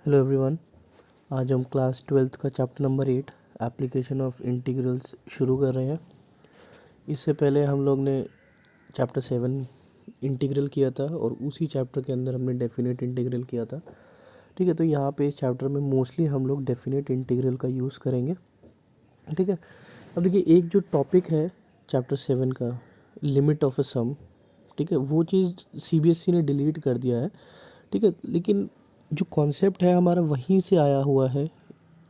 Hello everyone. आज हम class 12th का chapter number 8 application of integrals शुरू कर रहे हैं। इससे पहले हम लोग ने चैप्टर 7 इंटीग्रल किया था और उसी चैप्टर के अंदर हमने डेफिनेट इंटीग्रल किया था। ठीक है, तो यहाँ पे इस चैप्टर में मोस्टली हम लोग डेफिनेट इंटीग्रल का यूज़ करेंगे। ठीक है, अब देखिए एक जो टॉपिक है चैप्टर 7 का, लिमिट ऑफ अ सम, ठीक है, वो चीज़ सीबीएसई ने डिलीट कर दिया है। ठीक है, लेकिन जो कॉन्सेप्ट है हमारा वहीं से आया हुआ है।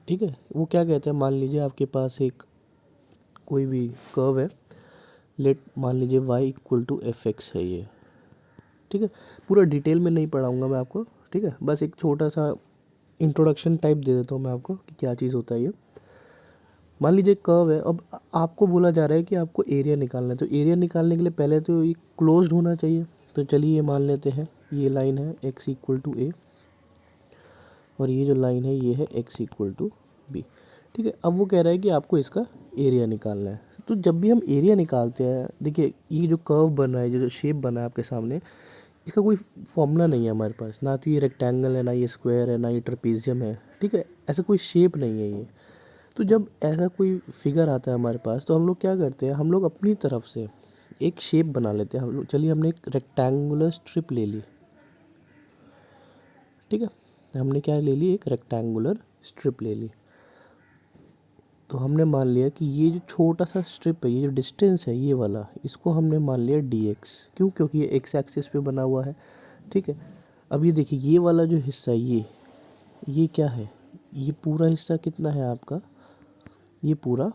ठीक है, वो क्या कहते हैं, मान लीजिए आपके पास एक कोई भी कर्व है, लेट मान लीजिए y equal to f x है ये। ठीक है, पूरा डिटेल में नहीं पढ़ाऊँगा मैं आपको। ठीक है, बस एक छोटा सा इंट्रोडक्शन टाइप दे देता हूँ मैं आपको कि क्या चीज़ होता है ये। मान लीजिए कर्व है, अब आपको बोला जा रहा है कि आपको एरिया निकालना है, तो एरिया निकालने के लिए पहले तो ये क्लोज्ड होना चाहिए। तो चलिए ये मान लेते हैं, ये लाइन है x इक्वल टू ए और ये जो लाइन है ये है x इक्वल टू बी। ठीक है, अब वो कह रहा है कि आपको इसका एरिया निकालना है। तो जब भी हम एरिया निकालते हैं, देखिए ये जो कर्व बना है, जो शेप बना है आपके सामने, इसका कोई फॉर्मूला नहीं है हमारे पास। ना तो ये रेक्टेंगल है, ना ये स्क्वायर है, ना ये ट्रेपेजियम है। ठीक है, ऐसा कोई शेप नहीं है ये। तो जब ऐसा कोई फिगर आता है हमारे पास, तो हम लोग क्या करते हैं, हम लोग अपनी तरफ से एक शेप बना लेते हैं। हम लोग चलिए हमने एक रेक्टेंगुलर स्ट्रिप ले ली। ठीक है, हमने क्या ले ली, एक रेक्टेंगुलर स्ट्रिप ले ली। तो हमने मान लिया कि ये जो छोटा सा स्ट्रिप है, ये जो डिस्टेंस है ये वाला, इसको हमने मान लिया dx। क्यों? क्योंकि ये एक्स एक्सिस पे बना हुआ है। ठीक है, अब ये देखिए ये वाला जो हिस्सा है ये क्या है, ये पूरा हिस्सा कितना है आपका, ये पूरा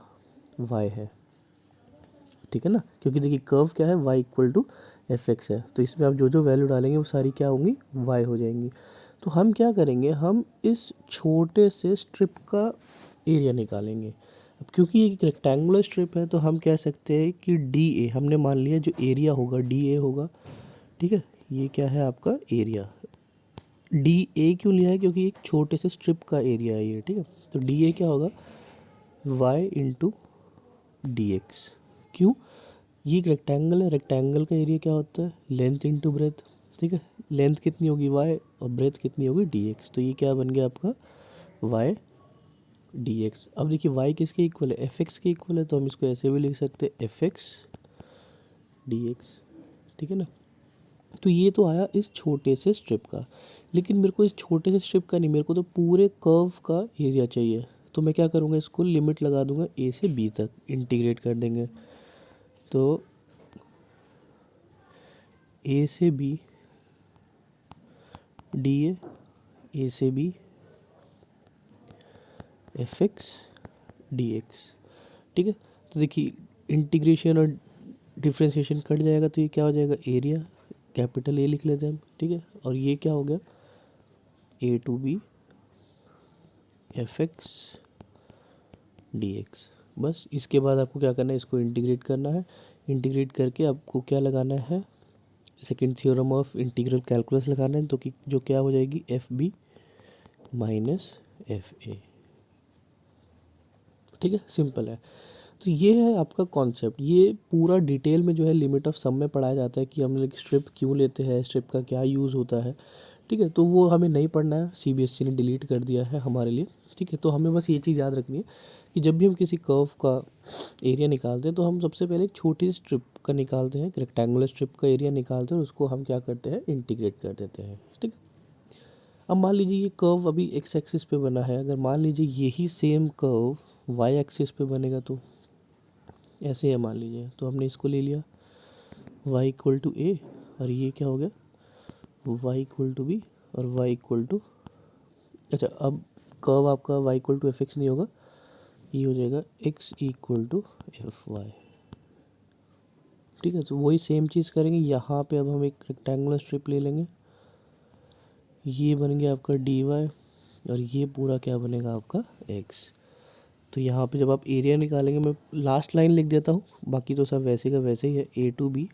y है। ठीक है ना, क्योंकि देखिए कर्व क्या है, y equal to f x है, तो इसमें आप जो जो वैल्यू डालेंगे वो सारी क्या होंगी, y हो जाएंगी। तो हम क्या करेंगे, हम इस छोटे से स्ट्रिप का एरिया निकालेंगे। अब क्योंकि ये एक रेक्टेंगुलर स्ट्रिप है, तो हम कह सकते हैं कि डी ए, हमने मान लिया जो एरिया होगा डी ए होगा। ठीक है, ये क्या है आपका एरिया। डी ए क्यों लिया है, क्योंकि एक छोटे से स्ट्रिप का एरिया है ये। ठीक है, तो डी ए क्या होगा, वाई इंटू डी एक्स। क्यों? ये एक रेक्टेंगल है, रेक्टेंगल का एरिया क्या होता है, लेंथ इंटू ब्रेथ। ठीक है, लेंथ कितनी होगी वाई और ब्रेथ कितनी होगी डी एक्स। तो ये क्या बन गया आपका वाई डी एक्स। अब देखिए वाई किसके इक्वल है, एफ एक्स के इक्वल है, तो हम इसको ऐसे भी लिख सकते हैं एफ एक्स डी एक्स। ठीक है ना, तो ये तो आया इस छोटे से स्ट्रिप का। लेकिन मेरे को इस छोटे से स्ट्रिप का नहीं, मेरे को तो पूरे कर्व का एरिया चाहिए। तो मैं क्या करूँगा, इसको लिमिट लगा दूंगा ए से बी तक, इंटीग्रेट कर देंगे। तो ए से बी डी ए से b f x d x. ठीक है, तो देखिए इंटीग्रेशन और डिफ्रेंशिएशन कट जाएगा, तो ये क्या हो जाएगा, एरिया, कैपिटल ए लिख लेते हैं हम। ठीक है, और ये क्या हो गया, a to b f x d x. बस इसके बाद आपको क्या करना है, इसको इंटीग्रेट करना है। इंटीग्रेट करके आपको क्या लगाना है, second theorem of integral calculus लगाना है, तो कि जो क्या हो जाएगी, f b minus f a. ठीक है, सिंपल है। तो ये है आपका कॉन्सेप्ट। ये पूरा डिटेल में जो है लिमिट ऑफ सम में पढ़ाया जाता है कि हम लोग स्ट्रिप क्यों लेते हैं, स्ट्रिप का क्या यूज़ होता है। ठीक है, तो वो हमें नहीं पढ़ना है, सीबीएसई ने डिलीट कर दिया है हमारे लिए। ठीक है, तो हमें बस ये चीज़ याद रखनी है कि जब भी हम किसी कर्व का एरिया निकालते हैं, तो हम सबसे पहले एक छोटी स्ट्रिप का निकालते हैं, रेक्टेंगुलर स्ट्रिप का एरिया निकालते हैं और उसको हम क्या करते हैं, इंटीग्रेट कर देते हैं। ठीक है, अब मान लीजिए ये कर्व अभी एक्स एक्सिस पे बना है, अगर मान लीजिए यही सेम कर्व वाई एक्सिस पे बनेगा, तो ऐसे है मान लीजिए, तो हमने इसको ले लिया y इक्वल टू ए और ये क्या हो गया y इक्वल टू बी और y इक्वल टू, अच्छा अब कर्व आपका y equal to f x नहीं होगा, ये हो जाएगा x equal to f y. ठीक है, तो वही सेम चीज़ करेंगे यहाँ पे। अब हम एक रेक्टेंगुलर स्ट्रिप ले लेंगे, ये बन गया आपका डी वाई और ये पूरा क्या बनेगा आपका x। तो यहाँ पे जब आप एरिया निकालेंगे, मैं लास्ट लाइन लिख देता हूँ, बाकी तो सब वैसे का वैसे ही है, a to b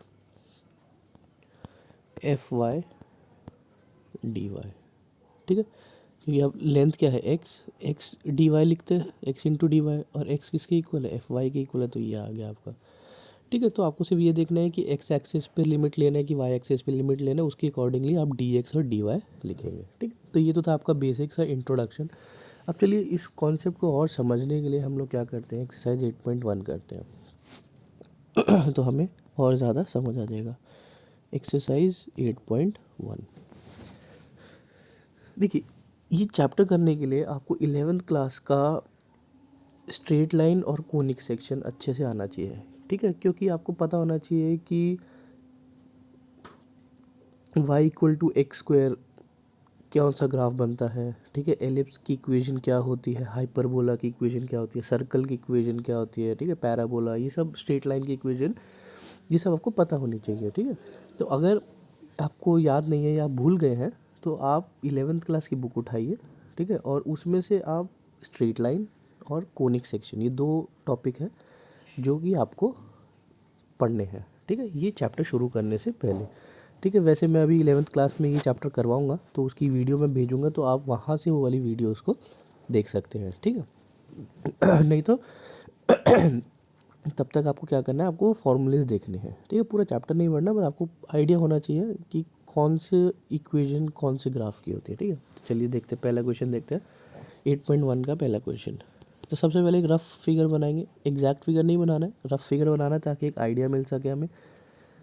f y d y. ठीक है, क्योंकि अब लेंथ क्या है एक्स, एक्स डी वाई लिखते हैं, एक्स इंटू डी वाई, और एक्स किसके इक्वल है, एफ वाई के इक्वल है, तो ये आ गया आपका। ठीक है। तो आपको सिर्फ ये देखना है कि एक्स एक्सिस पे लिमिट लेना है कि वाई एक्सिस पे लिमिट लेना है, उसके अकॉर्डिंगली आप डी एक्स और डी वाई लिखेंगे। ठीक है, तो ये तो था आपका बेसिक सा इंट्रोडक्शन। अब चलिए इस कॉन्सेप्ट को और समझने के लिए हम लोग क्या करते हैं, एक्सरसाइज 8.1 करते हैं तो हमें और ज़्यादा समझ आ जाएगा। एक्सरसाइज 8.1 देखिए, ये चैप्टर करने के लिए आपको 11th क्लास का स्ट्रेट लाइन और कोनिक सेक्शन अच्छे से आना चाहिए। ठीक है, क्योंकि आपको पता होना चाहिए कि y equal to x square कौन सा ग्राफ बनता है। ठीक है, एलिप्स की इक्वेशन क्या होती है, हाइपरबोला की इक्वेशन क्या होती है, सर्कल की इक्वेशन क्या होती है। ठीक है, पैराबोला, ये सब स्ट्रेट लाइन की इक्वेशन, ये सब आपको पता होनी चाहिए। ठीक है, तो अगर आपको याद नहीं है या आप भूल गए हैं तो आप 11th क्लास की बुक उठाइए। ठीक है, और उसमें से आप स्ट्रेट लाइन और कोनिक सेक्शन, ये 2 टॉपिक है जो कि आपको पढ़ने हैं। ठीक है, ये चैप्टर शुरू करने से पहले। ठीक है, वैसे मैं अभी 11th क्लास में ये चैप्टर करवाऊँगा तो उसकी वीडियो मैं भेजूँगा, तो आप वहाँ से वो वाली वीडियो उसको देख सकते हैं। ठीक है नहीं तो तब तक आपको क्या करना है, आपको फॉर्मूलेज देखने हैं। ठीक है, पूरा चैप्टर नहीं पढ़ना, बस आपको आइडिया होना चाहिए कि कौन से इक्वेशन कौन से ग्राफ की होती है। ठीक है, चलिए देखते हैं, पहला क्वेश्चन देखते हैं 8.1 का पहला क्वेश्चन। तो सबसे पहले एक रफ फिगर बनाएंगे, एग्जैक्ट फिगर नहीं बनाना है, रफ फिगर बनाना है ताकि एक आइडिया मिल सके हमें।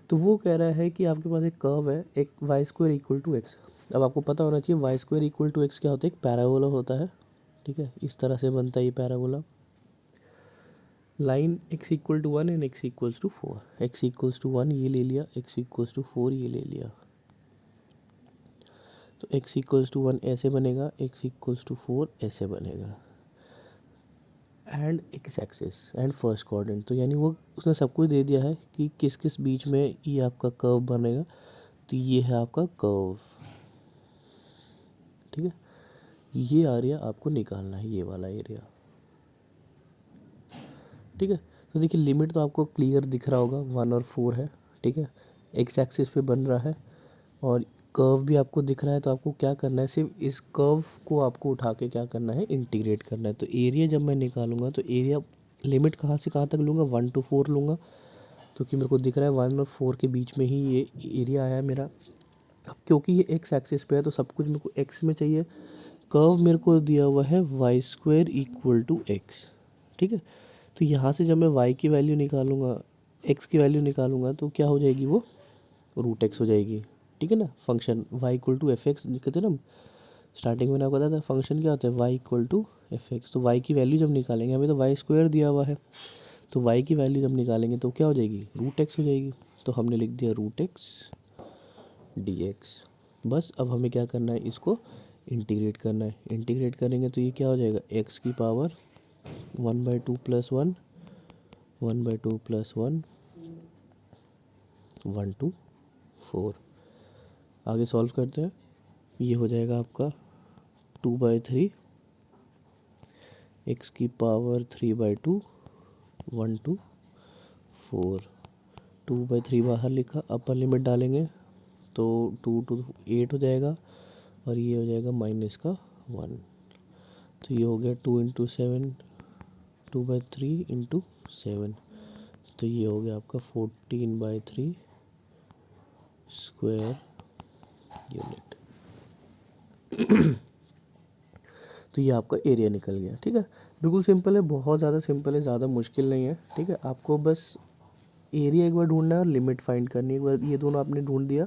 तो वो कह रहा है कि आपके पास एक कर्व है, एक y square equal to x. अब आपको पता होना चाहिए y square equal to x क्या होता है, एक पैराबोला होता है। ठीक है, इस तरह से बनता है ये parabola. Line x equal to 1 and x equals to 4, x equals to 1 ये ले लिया, x इक्वल्स टू 4 ये ले लिया। तो x इक्वल्स टू 1 ऐसे बनेगा, x इक्वल्स टू 4 ऐसे बनेगा। And x axis and first coordinate, तो यानी वो उसने सब कुछ दे दिया है कि किस किस बीच में ये आपका कर्व बनेगा। तो ये है आपका कर्व। ठीक है, ये एरिया आपको निकालना है, ये वाला एरिया। ठीक है, तो देखिए लिमिट तो आपको क्लियर दिख रहा होगा, 1 और 4 है। ठीक है, एक्स एक्सिस पे बन रहा है और कर्व भी आपको दिख रहा है। तो आपको क्या करना है, सिर्फ इस कर्व को आपको उठा के क्या करना है, इंटीग्रेट करना है। तो एरिया जब मैं निकालूंगा तो एरिया लिमिट कहाँ से कहाँ तक लूँगा, 1 to 4 लूँगा, क्योंकि मेरे को दिख रहा है 1 और 4 के बीच में ही ये एरिया आया मेरा। अब क्योंकि ये एक्स एक्सिस पे है तो सब कुछ मेरे को एक्स में चाहिए। कर्व मेरे को दिया हुआ है y square equal to x. ठीक है, तो यहाँ से जब मैं y की वैल्यू निकालूंगा, x की वैल्यू निकालूंगा, तो क्या हो जाएगी, वो रूट एक्स हो जाएगी। ठीक है ना, function y equal to f x कहते हैं ना, स्टार्टिंग में मैंने आपको बताया था फंक्शन क्या होता है, y equal to f x. तो y की वैल्यू जब निकालेंगे, हमें तो वाई स्क्वायर दिया हुआ है, तो y की वैल्यू जब निकालेंगे तो क्या हो जाएगी, रूट एक्स हो जाएगी। तो हमने लिख दिया रूट एक्स डी एक्स। बस अब हमें क्या करना है, इसको इंटीग्रेट करना है। इंटीग्रेट करेंगे तो ये क्या हो जाएगा, एक्स की पावर 1/2 प्लस 1, 1/2 प्लस 1, 1 to 4। आगे सॉल्व करते हैं, ये हो जाएगा आपका 2/3, एक्स की पावर 3/2, 1 to 4। 2/3 बाहर लिखा, अपर लिमिट डालेंगे तो 2 to 8 हो जाएगा और ये हो जाएगा माइनस का 1। तो ये हो गया 2 into 7, 2/3 into 7, तो ये हो गया आपका 14/3 स्क्वायर यूनिट। तो ये आपका एरिया निकल गया। ठीक है, बिल्कुल सिंपल है, बहुत ज़्यादा सिंपल है, ज़्यादा मुश्किल नहीं है। ठीक है, आपको बस एरिया एक बार ढूंढना है और लिमिट फाइंड करनी है। एक बार ये दोनों आपने ढूंढ दिया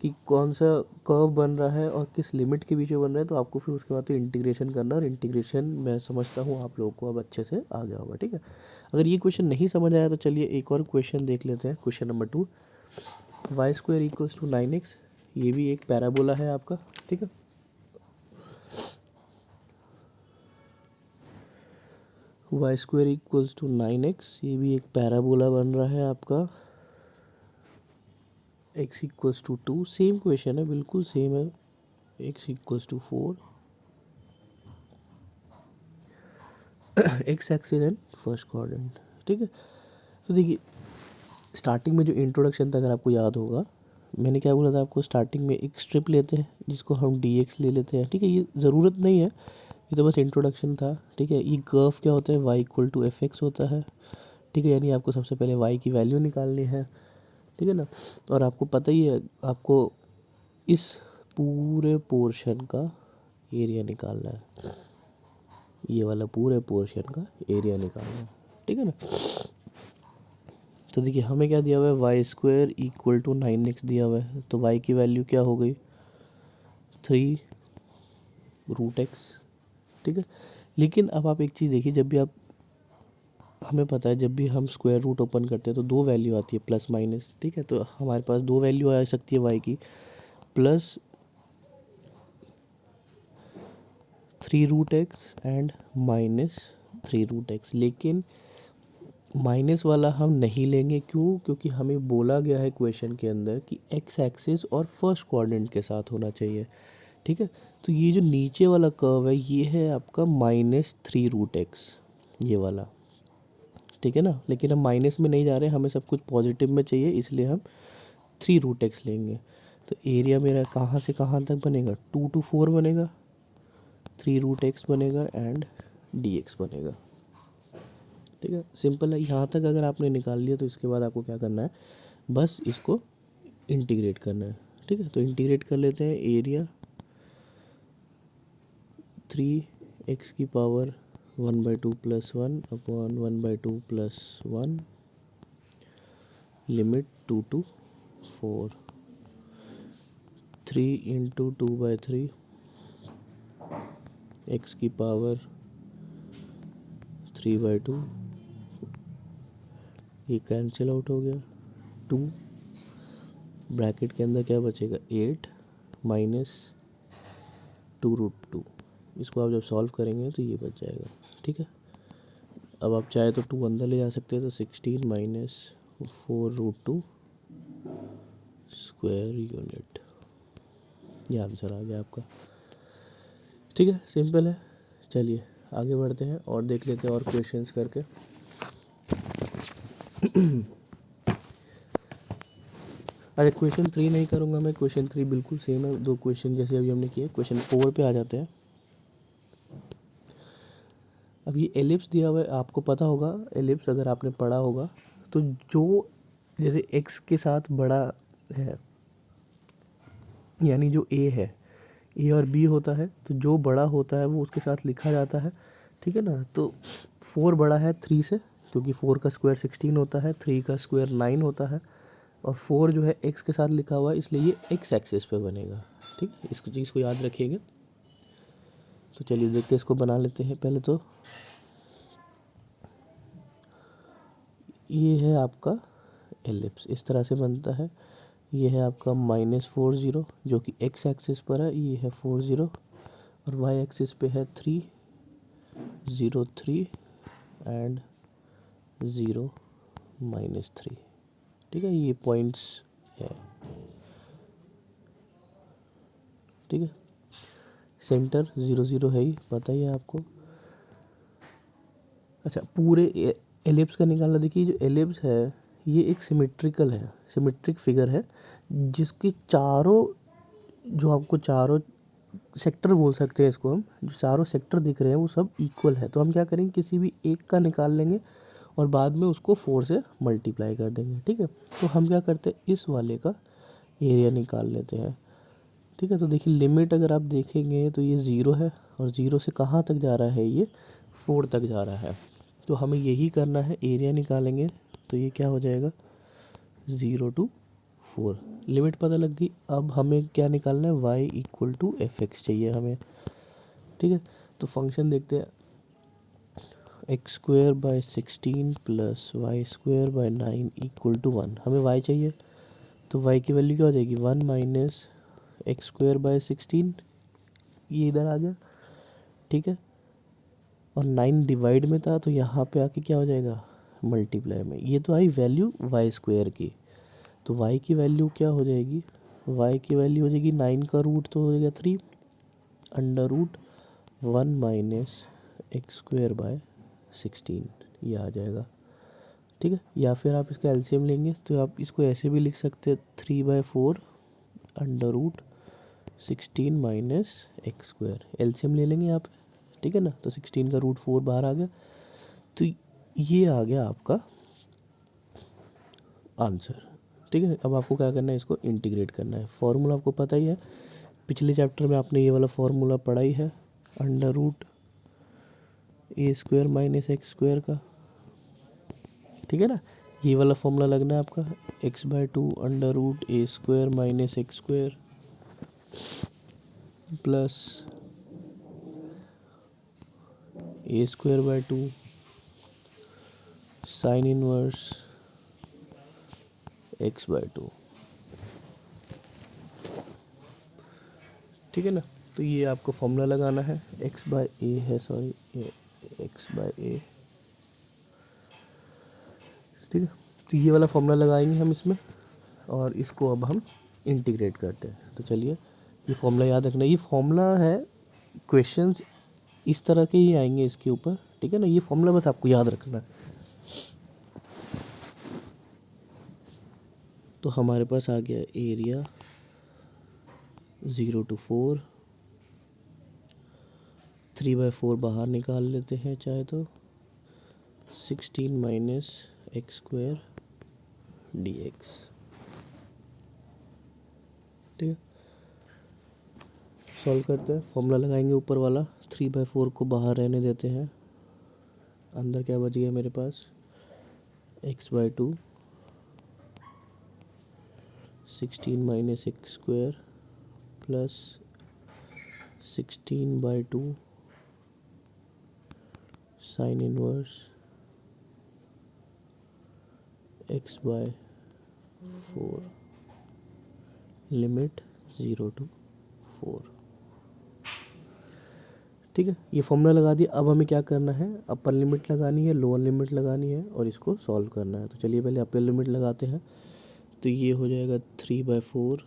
कि कौन सा कर्व बन रहा है और किस लिमिट के बीच में बन रहा है, तो आपको फिर उसके बाद तो इंटीग्रेशन करना, और इंटीग्रेशन मैं समझता हूँ आप लोगों को अब अच्छे से आ गया होगा। ठीक है, अगर ये क्वेश्चन नहीं समझ आया तो चलिए एक और क्वेश्चन देख लेते हैं, question number 2। Y square equals to 9x, ये भी एक पैराबोला है आपका। ठीक है, y square equals to 9x, ये भी एक पैराबोला बन रहा है आपका। x equals to 2, same question है, बिल्कुल सेम है। x equals to 4, x axis and first coordinate. ठीक है, तो देखिए स्टार्टिंग में जो इंट्रोडक्शन था, अगर आपको याद होगा, मैंने क्या बोला था आपको, स्टार्टिंग में एक स्ट्रिप लेते हैं जिसको हम dx ले लेते हैं। ठीक है, ये ज़रूरत नहीं है, ये तो बस इंट्रोडक्शन था। ठीक है, ये कर्व क्या होता है, y equal to f x होता है। ठीक है, यानी आपको सबसे पहले y की वैल्यू निकालनी है, ठीक है ना। और आपको पता ही है आपको इस पूरे पोर्शन का एरिया निकालना है, ये वाला पूरे पोर्शन का एरिया निकालना है, ठीक है ना। तो देखिए हमें क्या दिया हुआ है, y square equal to 9x दिया हुआ है, तो y की वैल्यू क्या हो गई 3√x, ठीक है। लेकिन अब आप एक चीज़ देखिए, जब भी आप, हमें पता है जब भी हम स्क्वायर रूट ओपन करते हैं तो दो वैल्यू आती है प्लस माइनस, ठीक है। तो हमारे पास दो वैल्यू आ सकती है y की, प्लस 3√x एंड -3√x। लेकिन माइनस वाला हम नहीं लेंगे, क्यों? क्योंकि हमें बोला गया है क्वेश्चन के अंदर कि एक्स एक्सिस और फर्स्ट क्वाड्रेंट के साथ होना चाहिए, ठीक है। तो ये जो नीचे वाला कर्व है ये है आपका -3√x, ये वाला, ठीक है ना। लेकिन हम माइनस में नहीं जा रहे, हमें सब कुछ पॉजिटिव में चाहिए, इसलिए हम 3√x लेंगे। तो एरिया मेरा कहाँ से कहाँ तक बनेगा, 2 to 4 बनेगा, 3√x बनेगा एंड dx बनेगा, ठीक है। सिंपल है, यहाँ तक अगर आपने निकाल लिया तो इसके बाद आपको क्या करना है, बस इसको इंटीग्रेट करना है, ठीक है। तो इंटीग्रेट कर लेते हैं, एरिया 3x की power 1/2 + 1 upon 1/2 + 1 limit 2 to 4, 3 × 2/3 x की पावर 3/2, ये कैंसिल आउट हो गया, 2 ब्रैकेट के अंदर क्या बचेगा 8 - 2√2। इसको आप जब सॉल्व करेंगे तो ये बच जाएगा, ठीक है। अब आप चाहे तो 2 अंदर ले जा सकते हैं, तो 16 - 4√2 स्क्वायर यूनिट, ये आंसर आ गया आपका, ठीक है। सिंपल है, चलिए आगे बढ़ते हैं और देख लेते हैं और क्वेश्चंस करके। अच्छा, क्वेश्चन 3 नहीं करूँगा मैं, क्वेश्चन 3 बिल्कुल सेम है, दो क्वेश्चन जैसे अभी हमने किए। क्वेश्चन 4 पे आ जाते हैं। अब ये एलिप्स दिया हुआ है, आपको पता होगा एलिप्स अगर आपने पढ़ा होगा तो जो जैसे x के साथ बड़ा है, यानी जो a है, a और b होता है, तो जो बड़ा होता है वो उसके साथ लिखा जाता है, ठीक है ना। तो 4 बड़ा है 3 से, क्योंकि 4 का स्क्वायर 16 होता है, 3 का स्क्वायर 9 होता है, और 4 जो है x के साथ लिखा हुआ है, इसलिए ये x एक्सिस पे बनेगा, ठीक है। इसको चीज़ को याद रखिएगा। तो चलिए देखते हैं, इसको बना लेते हैं। पहले तो ये है आपका एलिप्स, इस तरह से बनता है। ये है आपका -40 जो कि x एक्सिस पर है, ये है 40, और y एक्सिस पे है 3, 0, 3 एंड 0 -3, ठीक है। ये पॉइंट्स है, ठीक है। सेंटर 0, 0 है ही, पता ही है आपको। अच्छा, पूरे एलिप्स का निकालना। देखिए जो एलिप्स है ये एक सिमेट्रिकल है, सिमेट्रिक फिगर है, जिसके चारों, जो आपको चारों सेक्टर बोल सकते हैं इसको हम, जो चारों सेक्टर दिख रहे हैं वो सब इक्वल है। तो हम क्या करेंगे, किसी भी एक का निकाल लेंगे और बाद में उसको 4 से मल्टीप्लाई कर देंगे, ठीक है। तो हम क्या करते हैं, इस वाले का एरिया निकाल लेते हैं, ठीक है। तो देखिए लिमिट अगर आप देखेंगे तो ये 0 है, और 0 से कहाँ तक जा रहा है, ये 4 तक जा रहा है। तो हमें यही करना है, एरिया निकालेंगे तो ये क्या हो जाएगा 0 to 4, लिमिट पता लग गई। अब हमें क्या निकालना है, y = f(x) चाहिए हमें, ठीक है। तो फंक्शन देखते हैं, x² / 16 + y² / 9 = 1। हमें y चाहिए, तो y की वैल्यू क्या हो जाएगी, 1 - x² / 16, ये इधर आ गया, ठीक है। और 9 डिवाइड में था, तो यहाँ पे आके क्या हो जाएगा मल्टीप्लाई में। ये तो आई वैल्यू y² की, तो y की वैल्यू क्या हो जाएगी, y की वैल्यू हो जाएगी 9 का रूट तो हो जाएगा 3 √1 - x² / 16, ये आ जाएगा, ठीक है। या फिर आप इसका एलसीएम लेंगे तो आप इसको ऐसे भी लिख सकते हैं, 3/4 √16 - x², एलसीएम ले लेंगे यहाँ पे, ठीक है ना। तो 16 का √4 बाहर आ गया, तो ये आ गया आपका आंसर। ठीक है, अब आपको क्या करना है, इसको इंटीग्रेट करना है। फॉर्मूला आपको पता ही है, पिछले चैप्टर में आपने ये वाला फॉर्मूला पढ़ा ही है, under root a square minus x square का। ठीक है ना, ये वाला फॉर्मूला लगना है आपका, x/2 under root a square minus x square plus a square by 2 sine inverse x/2। ठीक है ना, तो ये आपको फॉर्मूला लगाना है, x/a है, सॉरी x/a। ठीक है, तो ये वाला फॉर्मूला लगाएंगे हम इसमें, और इसको अब हम इंटीग्रेट करते हैं। तो चलिए, ये फॉर्मूला याद रखना, ये फॉर्मूला है, क्वेश्चंस इस तरह के ही आएंगे इसके ऊपर। ठीक है ना, ये फॉर्मूला बस आपको याद रखना है। तो हमारे पास आ गया एरिया 0 to 4, 3/4 बाहर निकाल लेते हैं चाहे तो, 16 माइनस एक्स स्क्वायर dx। ठीक है, सॉल्व करते हैं, फॉर्मूला लगाएंगे ऊपर वाला, 3/4 को बाहर रहने देते हैं, अंदर क्या बच गया मेरे पास, x/2 16 minus x square plus 16/2 sine inverse x/4 limit 0 to 4। ठीक है, ये फॉर्मूला लगा दिया। अब हमें क्या करना है, अपर लिमिट लगानी है, लोअर लिमिट लगानी है, और इसको सॉल्व करना है। तो चलिए पहले अपर लिमिट लगाते हैं। तो ये हो जाएगा 3/4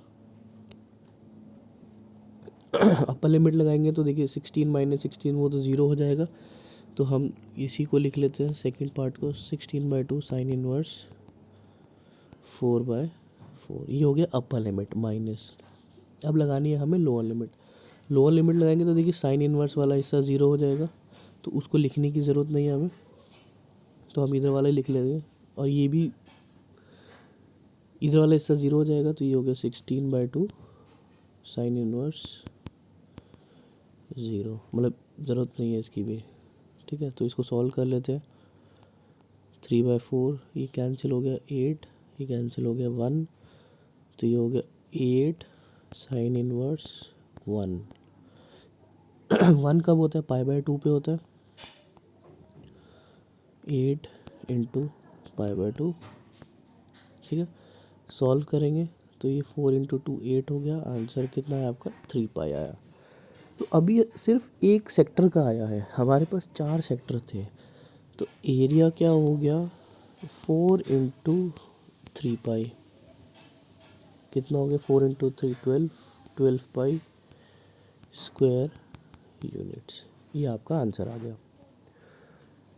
अपर लिमिट लगाएंगे तो देखिए 16 माइनस 16 वो तो 0 हो जाएगा। तो हम इसी को लिख लेते हैं, सेकंड पार्ट को, 16/2 साइन इनवर्स 4/4। ये हो गया अपर लिमिट माइनस। अब लगानी है हमें लोअर लिमिट। लोअर लिमिट लगाएंगे तो देखिए साइन इनवर्स वाला हिस्सा 0 हो जाएगा, तो उसको लिखने की ज़रूरत नहीं है हमें, तो हम इधर वाला ही लिख लेंगे। और ये भी इधर वाला हिस्सा 0 हो जाएगा, तो ये हो गया 16/2 साइन इनवर्स 0, मतलब ज़रूरत नहीं है इसकी भी। ठीक है, तो इसको सॉल्व कर लेते हैं। 3/4 ये कैंसिल हो गया, 8 ये कैंसिल हो गया, 1, तो ये हो गया 8 साइन इनवर्स 1। 1 कब होता है, π/2 पे होता है, 8 इंटू π/2। ठीक है, सॉल्व करेंगे तो ये 4 इंटू 2 8 हो गया, आंसर कितना है आपका 3π आया। तो अभी सिर्फ एक सेक्टर का आया है, हमारे पास 4 सेक्टर थे, तो एरिया क्या हो गया 4 इंटू 3π, कितना हो गया 4 इंटू 3 12π स्क्वायर यूनिट्स। ये आपका आंसर आ गया।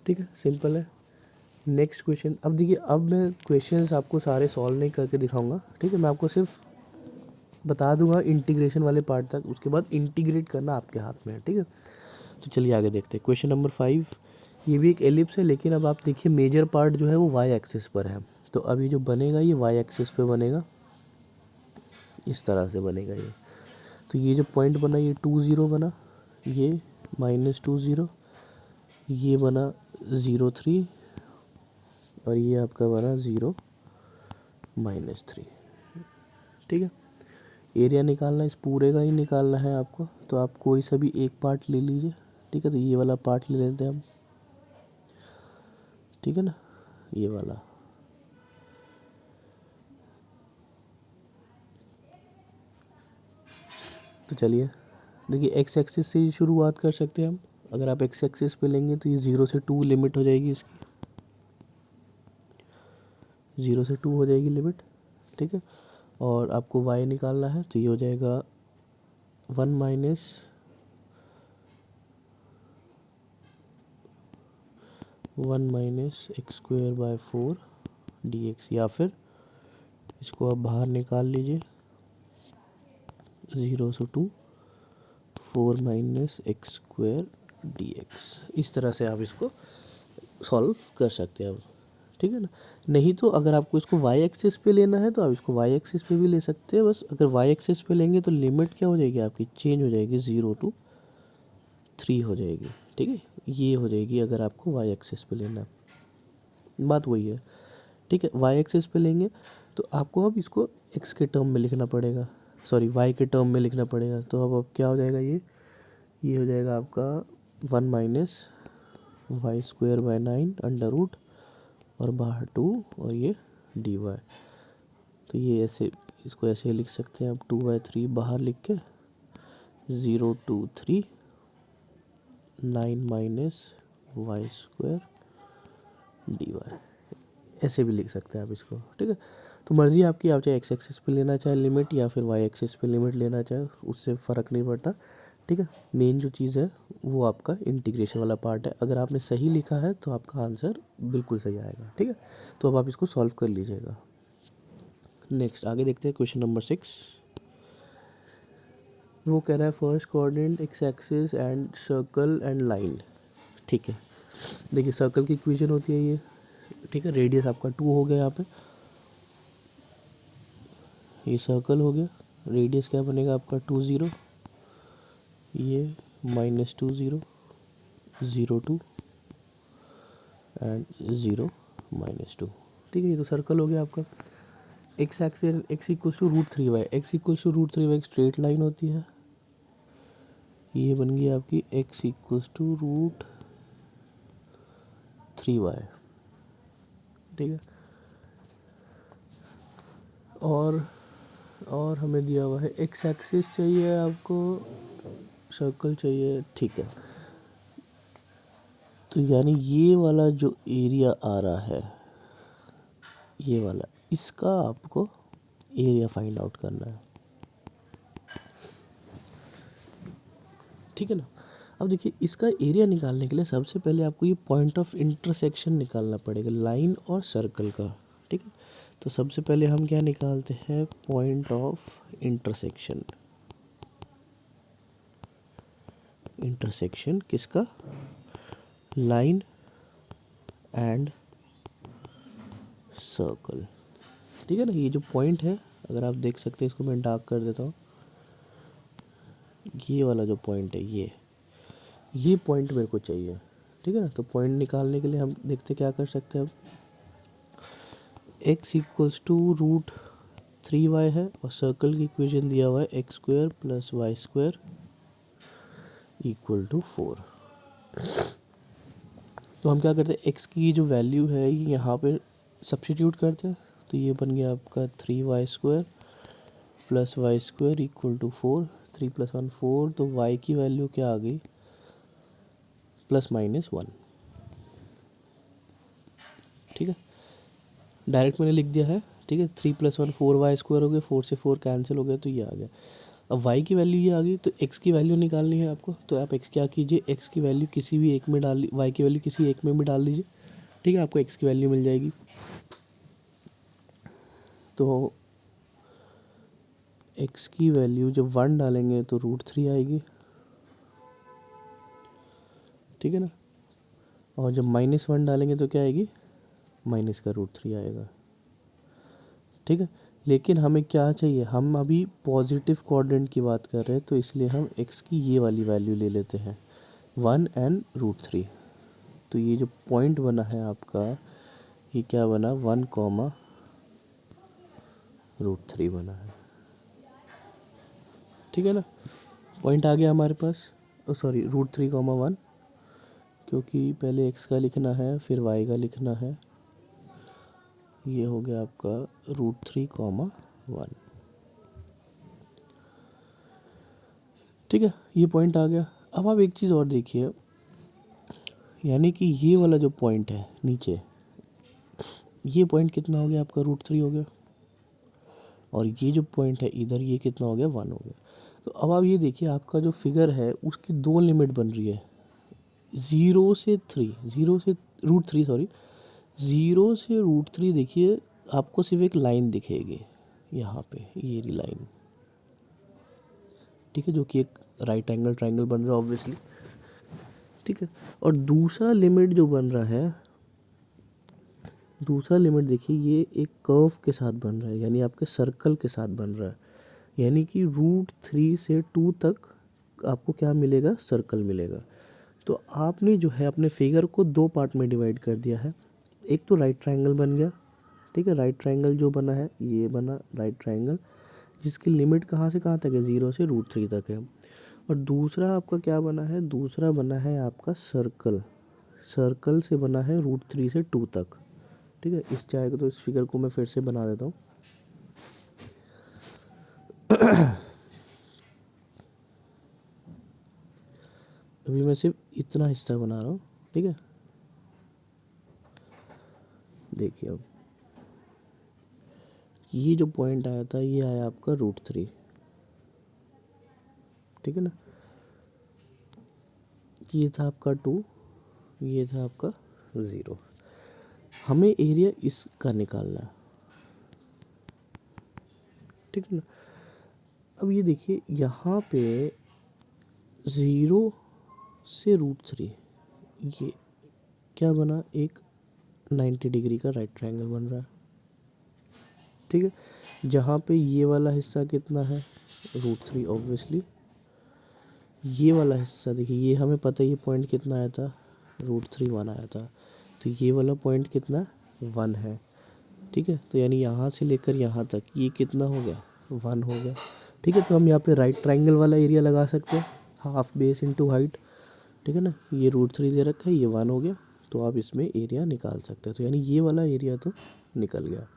ठीक है, सिंपल है। नेक्स्ट क्वेश्चन, अब देखिए, अब मैं क्वेश्चंस आपको सारे सॉल्व नहीं करके दिखाऊंगा। ठीक है, मैं आपको सिर्फ बता दूंगा इंटीग्रेशन वाले पार्ट तक, उसके बाद इंटीग्रेट करना आपके हाथ में है। ठीक है, तो चलिए आगे देखते हैं। क्वेश्चन नंबर 5, ये भी एक एलिप्स है, लेकिन अब आप देखिए मेजर पार्ट जो है वो वाई एक्सिस पर है। तो अब ये जो बनेगा ये वाई एक्सिस पे बनेगा, इस तरह से बनेगा ये। तो ये जो पॉइंट बना ये 2 0 बना, ये -2 0, ये बना 0 3, और ये आपका बना 0 -3। ठीक है, एरिया निकालना इस पूरे का ही निकालना है आपको, तो आप कोई सा भी एक पार्ट ले लीजिए। ठीक है, तो ये वाला पार्ट ले लेते हैं हम। ठीक है ना, ये वाला, तो चलिए देखिए एक्स एक्सिस से ही शुरुआत कर सकते हैं हम। अगर आप एक्स एक्सिस पे लेंगे तो ये 0 से 2 लिमिट हो जाएगी इसकी, 0 से 2 हो जाएगी लिमिट। ठीक है, और आपको y निकालना है, तो ये हो जाएगा 1 minus 1 x square by 4 dx, या फिर इसको आप बाहर निकाल लीजिए, 0 से 2 4 x स्क्वायर dx। इस तरह से आप इसको सॉल्व कर सकते हैं अब। ठीक है ना। नहीं तो अगर आपको इसको वाई एक्सिस पे लेना है तो आप इसको वाई एक्सिस पे भी ले सकते हैं। बस अगर वाई एक्सिस पे लेंगे तो लिमिट क्या हो जाएगी आपकी, चेंज हो जाएगी, 0 to 3 हो जाएगी। ठीक है, ये हो जाएगी अगर आपको वाई एक्सिस पे लेना है। बात वही है। ठीक है, वाई एक्सिस पे लेंगे तो आपको अब इसको एक्स के टर्म में लिखना पड़ेगा, सॉरी वाई के टर्म में लिखना पड़ेगा। तो अब क्या हो जाएगा, ये हो जाएगा आपका 1 minus y square by 9 under root और बाहर 2 और ये डी वाई। तो ये ऐसे, इसको ऐसे लिख सकते हैं आप, 2/3 बाहर लिख के 0 to 3 9 minus y square d y, ऐसे भी लिख सकते हैं आप इसको। ठीक है, तो मर्ज़ी आपकी, आप चाहे एक्स एक्सिस पे लेना चाहे लिमिट या फिर वाई एक्सिस पे लिमिट लेना चाहे, उससे फ़र्क नहीं पड़ता। ठीक है, मेन जो चीज़ है वो आपका इंटीग्रेशन वाला पार्ट है। अगर आपने सही लिखा है तो आपका आंसर बिल्कुल सही आएगा। ठीक है, तो अब आप इसको सॉल्व कर लीजिएगा। नेक्स्ट आगे देखते हैं क्वेश्चन नंबर 6। वो कह रहा है first coordinate x axis and circle and line. ठीक है, देखिए सर्कल की इक्वेशन होती है ये। ठीक है, रेडियस आपका 2 हो गया, यहाँ पे ये सर्कल हो गया, रेडियस क्या बनेगा आपका 2 0, ये -2 0 0 2 एंड 0 -2। ठीक है, ये तो सर्कल हो गया आपका। X axis x equals to √3y, x equals to √3y एक स्ट्रेट लाइन होती है। ये बन गई आपकी एक्स इक्वल्स टू √3y। ठीक है, और हमें दिया हुआ है एक्स एक्सिस चाहिए आपको, सर्कल चाहिए। ठीक है, तो यानी ये वाला जो एरिया आ रहा है, ये वाला, इसका आपको एरिया फाइंड आउट करना है। ठीक है ना। अब देखिए इसका एरिया निकालने के लिए सबसे पहले आपको ये पॉइंट ऑफ इंटरसेक्शन निकालना पड़ेगा लाइन और सर्कल का। ठीक है, तो सबसे पहले हम क्या निकालते हैं, पॉइंट ऑफ इंटरसेक्शन। इंटरसेक्शन किसका, लाइन एंड सर्कल। ठीक है ना, ये जो पॉइंट है अगर आप देख सकते हैं, इसको मैं डार्क कर देता हूँ। ये वाला जो पॉइंट है, ये पॉइंट मेरे को चाहिए। ठीक है ना, तो पॉइंट निकालने के लिए हम देखते क्या कर सकते हैं। अब x इक्वल्स टू √3y है और सर्कल की इक्वेशन दिया हुआ है x square plus y square equal to 4। तो हम क्या करते हैं, x की जो वैल्यू है ये यहाँ पे सब्स्टिट्यूट करते हैं। तो ये बन गया आपका 3y square plus y square equal to 4। 3 + 1 4, तो y की वैल्यू क्या आ गई, ±1। ठीक है, डायरेक्ट मैंने लिख दिया है। ठीक है, 3 + 1 4y स्क्वायर हो गया, 4 से 4 कैंसिल हो गया, तो ये आ गया। अब y की वैल्यू ये आ गई, तो x की वैल्यू निकालनी है आपको। तो आप x क्या कीजिए, x की वैल्यू किसी भी एक में डाल, y की वैल्यू किसी एक में भी डाल दीजिए। ठीक है, आपको x की वैल्यू मिल जाएगी। तो x की वैल्यू जब 1 डालेंगे तो √3 आएगी। ठीक है ना, और जब -1 डालेंगे तो क्या आएगी, माइनस का √3 आएगा। ठीक है, लेकिन हमें क्या चाहिए, हम अभी पॉजिटिव कोऑर्डिनेट की बात कर रहे हैं, तो इसलिए हम x की ये वाली वैल्यू ले लेते हैं 1 एंड √3। तो ये जो पॉइंट बना है आपका, ये क्या बना, 1, √3 बना है। ठीक है ना, पॉइंट आ गया हमारे पास, सॉरी √3, 1, क्योंकि पहले x का लिखना है फिर y का लिखना है। ये हो गया आपका √3, 1। ठीक है, ये पॉइंट आ गया। अब आप एक चीज़ और देखिए, यानी कि ये वाला जो पॉइंट है नीचे, ये पॉइंट कितना हो गया आपका, √3 हो गया, और ये जो पॉइंट है इधर, ये कितना हो गया, 1 हो गया। तो अब आप ये देखिए, आपका जो फिगर है उसकी 2 लिमिट बन रही है, 0 से 3, 0 से √3, सॉरी 0 से √3। देखिए आपको सिर्फ एक लाइन दिखेगी यहाँ पे, ये रही लाइन। ठीक है, जो कि एक राइट एंगल ट्रायंगल बन रहा है ऑब्वियसली। ठीक है, और दूसरा लिमिट जो बन रहा है दूसरा लिमिट देखिए, ये एक कर्व के साथ बन रहा है, यानी आपके सर्कल के साथ बन रहा है, यानी कि √3 से 2 तक आपको क्या मिलेगा, सर्कल मिलेगा। तो आपने जो है अपने फिगर को 2 पार्ट में डिवाइड कर दिया है। एक तो राइट ट्रायंगल बन गया, ठीक है, राइट ट्रायंगल जो बना है ये बना राइट ट्रायंगल, जिसकी लिमिट कहाँ से कहाँ तक है, 0 से √3 तक है। और दूसरा आपका क्या बना है, दूसरा बना है आपका सर्कल, सर्कल से बना है √3 से 2 तक, ठीक है। इस चाहे तो इस फिगर को मैं फिर से बना देता हूँ। अभी मैं सिर्फ इतना हिस्सा बना रहा हूँ, ठीक है। देखिए अब ये जो पॉइंट आया था ये आया आपका √3, ठीक है ना। ये था आपका 2, ये था आपका 0। हमें एरिया इसका निकालना है, ठीक है ना। अब ये देखिए यहाँ पे 0 से √3, ये क्या बना, एक 90 डिग्री का राइट ट्रायंगल बन रहा है, ठीक है। जहाँ पे ये वाला हिस्सा कितना है, √3 ऑब्वियसली। ये वाला हिस्सा देखिए, ये हमें पता है ये पॉइंट कितना आया था, √3 1 आया था, तो ये वाला पॉइंट कितना 1 है, ठीक है। तो यानी यहाँ से लेकर यहाँ तक ये कितना हो गया, 1 हो गया, ठीक है। तो हम यहाँ पे राइट ट्रायंगल वाला एरिया लगा सकते हैं, हाफ बेस इंटू हाइट, ठीक है ना। ये √3 दे रखा है, ये 1 हो गया, तो आप इसमें एरिया निकाल सकते हैं। तो यानी ये वाला एरिया तो निकल गया।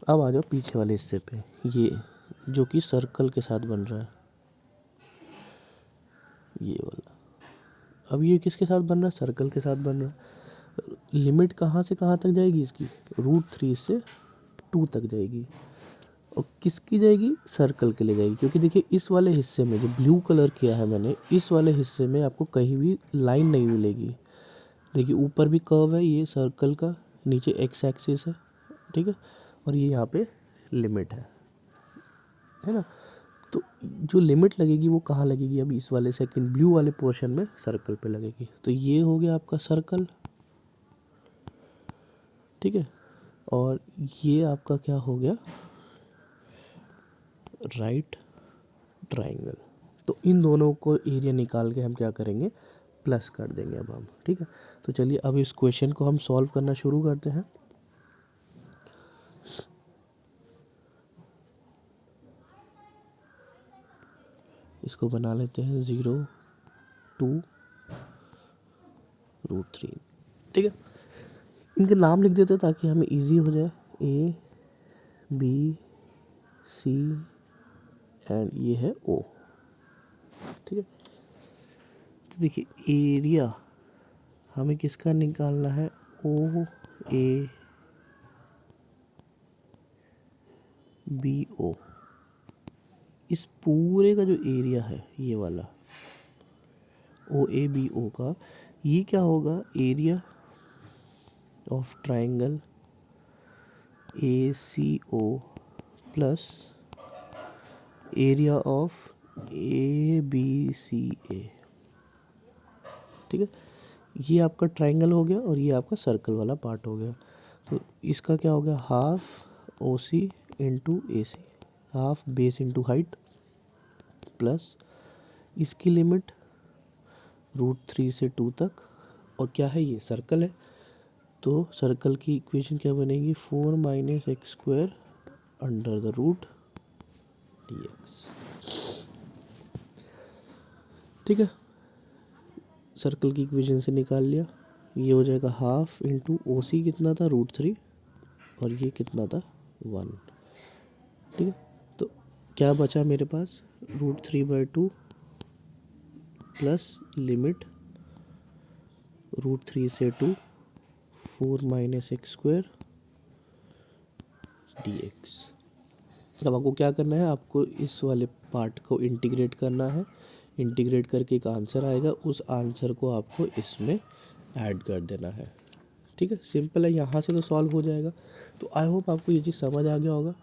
अब आ जाओ पीछे वाले हिस्से पे, ये जो कि सर्कल के साथ बन रहा है, ये वाला। अब ये किसके साथ बन रहा है, सर्कल के साथ बन रहा है। लिमिट कहाँ से कहाँ तक जाएगी इसकी, √3 से 2 तक जाएगी, और किसकी जाएगी, सर्कल के लिए जाएगी। क्योंकि देखिए इस वाले हिस्से में जो ब्लू कलर किया है मैंने, इस वाले हिस्से में आपको कहीं भी लाइन नहीं मिलेगी। देखिए ऊपर भी कर्व है ये सर्कल का, नीचे एक्स एक्सिस है, ठीक है, और ये यहाँ पे लिमिट है ना। तो जो लिमिट लगेगी वो कहाँ लगेगी, अभी इस वाले सेकंड ब्लू वाले पोर्शन में सर्कल पे लगेगी। तो ये हो गया आपका सर्कल, ठीक है, और ये आपका क्या हो गया, राइट ट्रायंगल। तो इन दोनों को एरिया निकाल के हम क्या करेंगे, प्लस कर देंगे अब हम, ठीक है। तो चलिए अब इस क्वेश्चन को हम सॉल्व करना शुरू करते हैं। इसको बना लेते हैं 0 2 √3, ठीक है। इनके नाम लिख देते हैं ताकि हमें इजी हो जाए, A B C एंड ये है O, ठीक है। तो देखिए एरिया हमें किसका निकालना है, OABO। इस पूरे का जो एरिया है ये वाला OABO का, ये क्या होगा, area of triangle ACO plus area of ABCA, ठीक है। ये आपका ट्रायंगल हो गया और ये आपका सर्कल वाला पार्ट हो गया। तो इसका क्या हो गया, half OC into AC, half base into height, plus इसकी लिमिट √3 से 2 तक, और क्या है, ये सर्कल है, तो सर्कल की इक्वेशन क्या बनेगी, 4 - x² under the root dx, ठीक है। सर्कल की इक्वेशन से निकाल लिया, ये हो जाएगा हाफ इंटू OC कितना था, √3, और ये कितना था, 1, ठीक है। तो क्या बचा मेरे पास, √3/2 प्लस लिमिट √3 से 2 4 - x² dx। अब आपको क्या करना है, आपको इस वाले पार्ट को इंटीग्रेट करना है, इंटीग्रेट करके एक आंसर आएगा, उस आंसर को आपको इसमें ऐड कर देना है, ठीक है। सिंपल है, यहाँ से तो सॉल्व हो जाएगा। तो आई होप आपको ये चीज़ समझ आ गया होगा,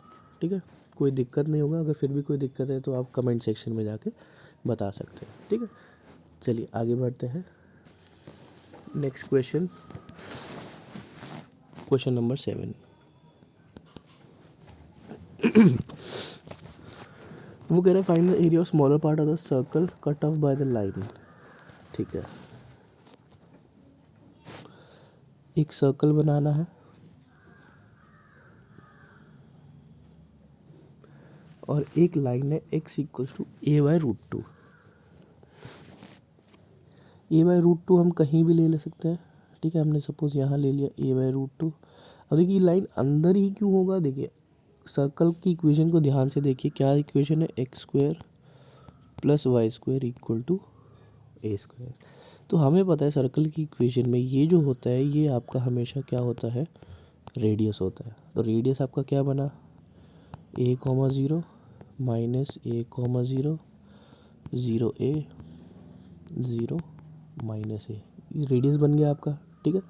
ठीक है, कोई दिक्कत नहीं होगा। अगर फिर भी कोई दिक्कत है तो आप कमेंट सेक्शन में जाके बता सकते हैं, ठीक है। चलिए आगे बढ़ते हैं। Next question, question number 7। वो कह रहा है find the area of smaller part of the circle cut off bye the line. ठीक है, एक सर्कल बनाना है और एक लाइन है x equals to a/√2। a/√2 हम कहीं भी ले सकते हैं। ठीक है, हमने सपोज यहाँ ले लिया a/√2। अब देखिए लाइन अंदर ही क्यों होगा, देखिए सर्कल की इक्वेशन को ध्यान से देखिए, क्या इक्वेशन है, x² + y² equal to a²। तो हमें पता है सर्कल की इक्वेशन में ये जो होता है ये आपका हमेशा क्या होता है, रेडियस होता है। तो रेडियस आपका क्या बना, a,0 minus a,0 0a 0 minus ए, रेडियस बन गया आपका। ठीक है,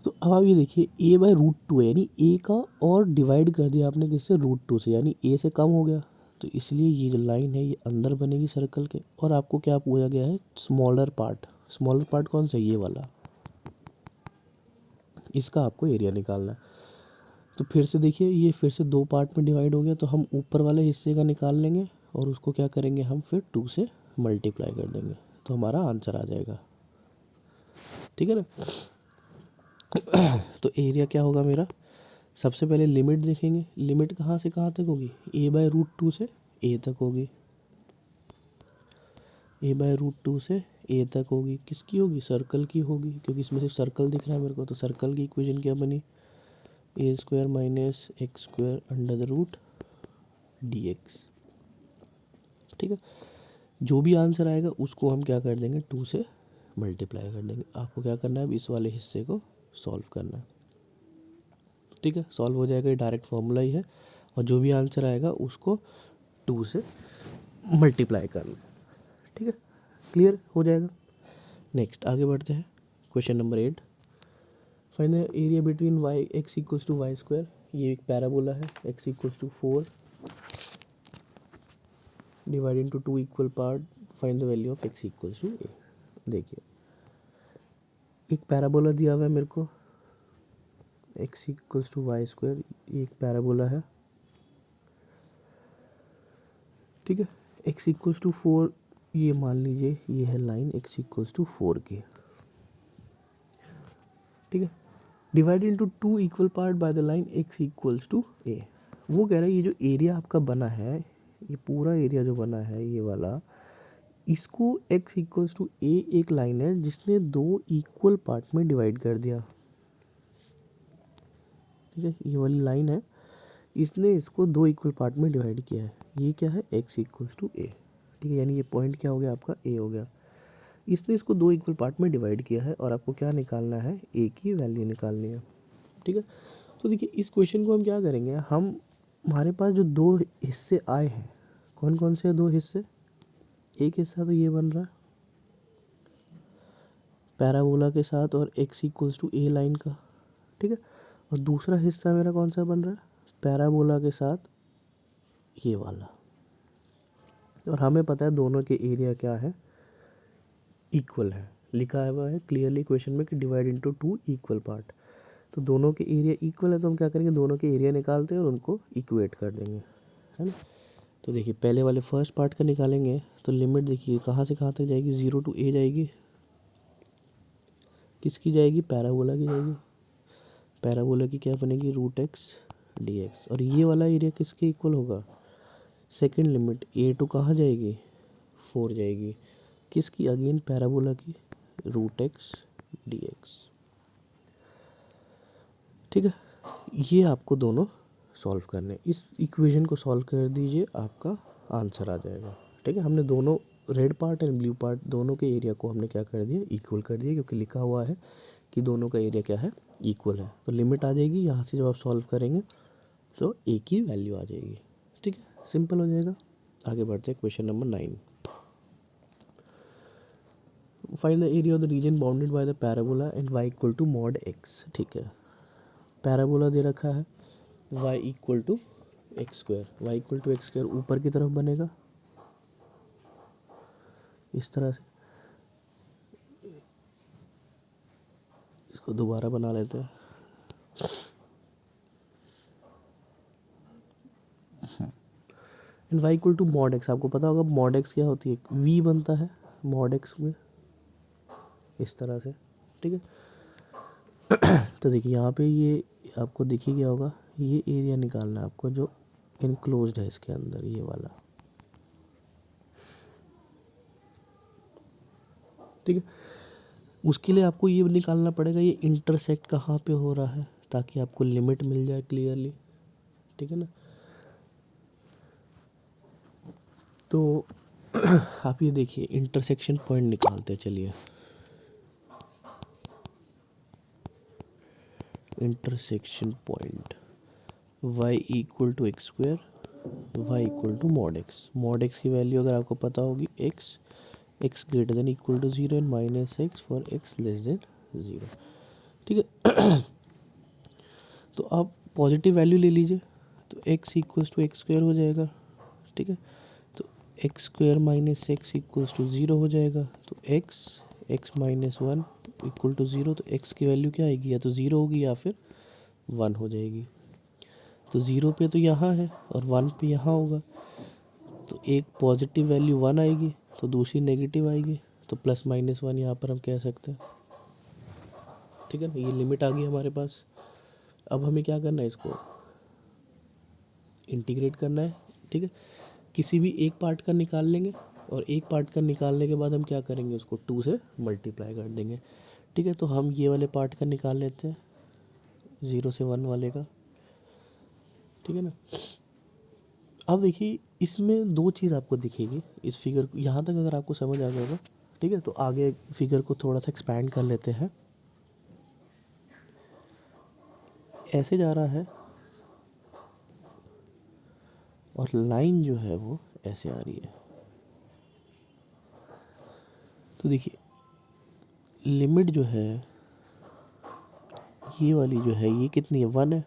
तो अब आप ये देखिए a/√2 है, यानी a का और डिवाइड कर दिया आपने किससे, √2 से, यानी a से कम हो गया। तो इसलिए ये जो लाइन है ये अंदर बनेगी सर्कल के। और आपको क्या पूछा गया है, स्मॉलर पार्ट। स्मॉलर पार्ट कौन सा, ये वाला, इसका आपको एरिया निकालना है। तो फिर से देखिए ये फिर से दो पार्ट में डिवाइड हो गया, तो हम ऊपर वाले हिस्से का निकाल लेंगे और उसको क्या करेंगे, हम फिर 2 से मल्टीप्लाई कर देंगे, तो हमारा आंसर आ जाएगा। ठीक है ना। तो एरिया क्या होगा मेरा, सबसे पहले लिमिट देखेंगे, लिमिट कहाँ से कहाँ तक होगी, a/√2 से a तक होगी, a/√2 से a तक होगी। किसकी होगी, सर्कल की होगी, क्योंकि इसमें से सर्कल दिख रहा है मेरे को। तो सर्कल की इक्वेशन क्या बनी, a² माइनस x² √dx। ठीक है, जो भी आंसर आएगा उसको हम क्या कर देंगे, 2 से मल्टीप्लाई कर देंगे। आपको क्या करना है, अब इस वाले हिस्से को सॉल्व करना है। ठीक है, सॉल्व हो जाएगा, ये डायरेक्ट फॉर्मूला ही है। और जो भी आंसर आएगा उसको 2 से मल्टीप्लाई करना है। ठीक है, क्लियर हो जाएगा। नेक्स्ट आगे बढ़ते हैं, question number 8। Find the area between x equals to y²। ये एक पैराबोला है, x equals to 4 divide into 2 equal part, find the value of x equals to a। देखिए एक पैराबोला दिया हुआ है मेरे को, x इक्वल्स टू y², ये एक पैराबोला है। ठीक है, x इक्वल्स टू 4, ये मान लीजिए ये है लाइन x इक्वल्स टू 4 की। ठीक है, divide into 2 equal part by the line x equals to a। वो कह रहा है ये जो एरिया आपका बना है, ये पूरा एरिया जो बना है ये वाला, इसको x इक्वल्स टू a एक लाइन है जिसने दो इक्वल पार्ट में डिवाइड कर दिया। ठीक है, ये वाली लाइन है, इसने इसको दो इक्वल पार्ट में डिवाइड किया है। ये क्या है, x इक्वल्स टू a। ठीक है, यानी ये पॉइंट क्या हो गया आपका, a हो गया। इसने इसको दो इक्वल पार्ट में डिवाइड किया है और आपको क्या निकालना है, a की वैल्यू निकालनी है। ठीक है, तो देखिए इस क्वेश्चन को हम क्या करेंगे, हम हमारे पास जो दो हिस्से आए हैं, कौन कौन से दो हिस्से, एक हिस्सा तो ये बन रहा है पैराबोला के साथ और x equals to a line का। ठीक है, और दूसरा हिस्सा मेरा कौन सा बन रहा है, पैराबोला के साथ ये वाला। और हमें पता है दोनों के एरिया क्या है, इक्वल है। लिखा हुआ है क्लियरली क्वेश्चन में कि डिवाइड इनटू 2 इक्वल पार्ट। तो दोनों के एरिया इक्वल है, तो हम क्या करेंगे, दोनों के एरिया निकालते हैं और उनको इक्वेट कर देंगे, है ना। तो देखिए पहले वाले फर्स्ट पार्ट का निकालेंगे, तो लिमिट देखिए कहाँ से कहाँ तक जाएगी, 0 to a जाएगी। किसकी जाएगी, पैराबोला की जाएगी। पैराबोला की क्या बनेगी, √x dx। और ये वाला एरिया किसके इक्वल होगा, सेकंड लिमिट a टू कहाँ जाएगी, 4 जाएगी। किसकी, अगेन पैराबोला की, √x dx। ठीक है, ये आपको दोनों सॉल्व करने, इस इक्वेशन को सॉल्व कर दीजिए, आपका आंसर आ जाएगा। ठीक है, हमने दोनों red part and blue part दोनों के एरिया को हमने क्या कर दिया, इक्वल कर दिया, क्योंकि लिखा हुआ है कि दोनों का एरिया क्या है, इक्वल है। तो लिमिट आ जाएगी यहाँ से, जब आप सॉल्व करेंगे तो a की वैल्यू आ जाएगी। ठीक है, सिंपल हो जाएगा। आगे बढ़ते हैं, question number 9। Find the area of the region bounded by the parabola and y equal to mod x। ठीक है, पैराबोला दे रखा है, y equal to x², y equal to x² ऊपर की तरफ बनेगा इस तरह से। इसको दोबारा बना लेते हैं। And y equal to mod x, आपको पता होगा मॉड एक्स क्या होती है, वी बनता है मॉड एक्स में इस तरह से, ठीक है। तो देखिए यहाँ पे ये आपको दिख ही गया होगा, ये एरिया निकालना है आपको जो इनक्लोज्ड है इसके अंदर, ये वाला, ठीक है। उसके लिए आपको ये निकालना पड़ेगा ये इंटरसेक्ट कहाँ पे हो रहा है, ताकि आपको लिमिट मिल जाए क्लियरली, ठीक है ना। तो आप ये देखिए इंटरसेक्शन पॉइंट निकालते हैं, चलिए intersection point y equal to x square, y equal to mod x की वैल्यू अगर आपको पता होगी x greater than equal to 0 and minus x for x less than 0, ठीक है। तो आप पॉजिटिव वैल्यू ले लीजिए, तो x equals to x square हो जाएगा, ठीक है। तो x square minus x equals to 0 हो जाएगा, तो एक्स माइनस 1 इक्वल टू 0, तो एक्स की वैल्यू क्या आएगी, या तो 0 होगी या फिर 1 हो जाएगी। तो 0 पे तो यहाँ है और 1 पे यहाँ होगा, तो एक पॉजिटिव वैल्यू 1 आएगी तो दूसरी नेगेटिव आएगी, तो प्लस माइनस 1 यहाँ पर हम कह सकते हैं, ठीक है ना। ये लिमिट आ गई हमारे पास। अब हमें क्या करना है, इसको इंटीग्रेट करना है, ठीक है। किसी भी एक पार्ट का निकाल लेंगे और एक पार्ट का निकालने के बाद हम क्या करेंगे, उसको 2 से मल्टीप्लाई कर देंगे, ठीक है। तो हम ये वाले पार्ट का निकाल लेते हैं 0 से 1 वाले का, ठीक है ना। अब देखिए इसमें दो चीज़ आपको दिखेगी इस फिगर को, यहाँ तक अगर आपको समझ आ जाएगा, ठीक है। तो आगे फिगर को थोड़ा सा एक्सपैंड कर लेते हैं। ऐसे जा रहा है और लाइन जो है वो ऐसे आ रही है, तो देखिए लिमिट जो है ये वाली जो है ये कितनी है, 1 है।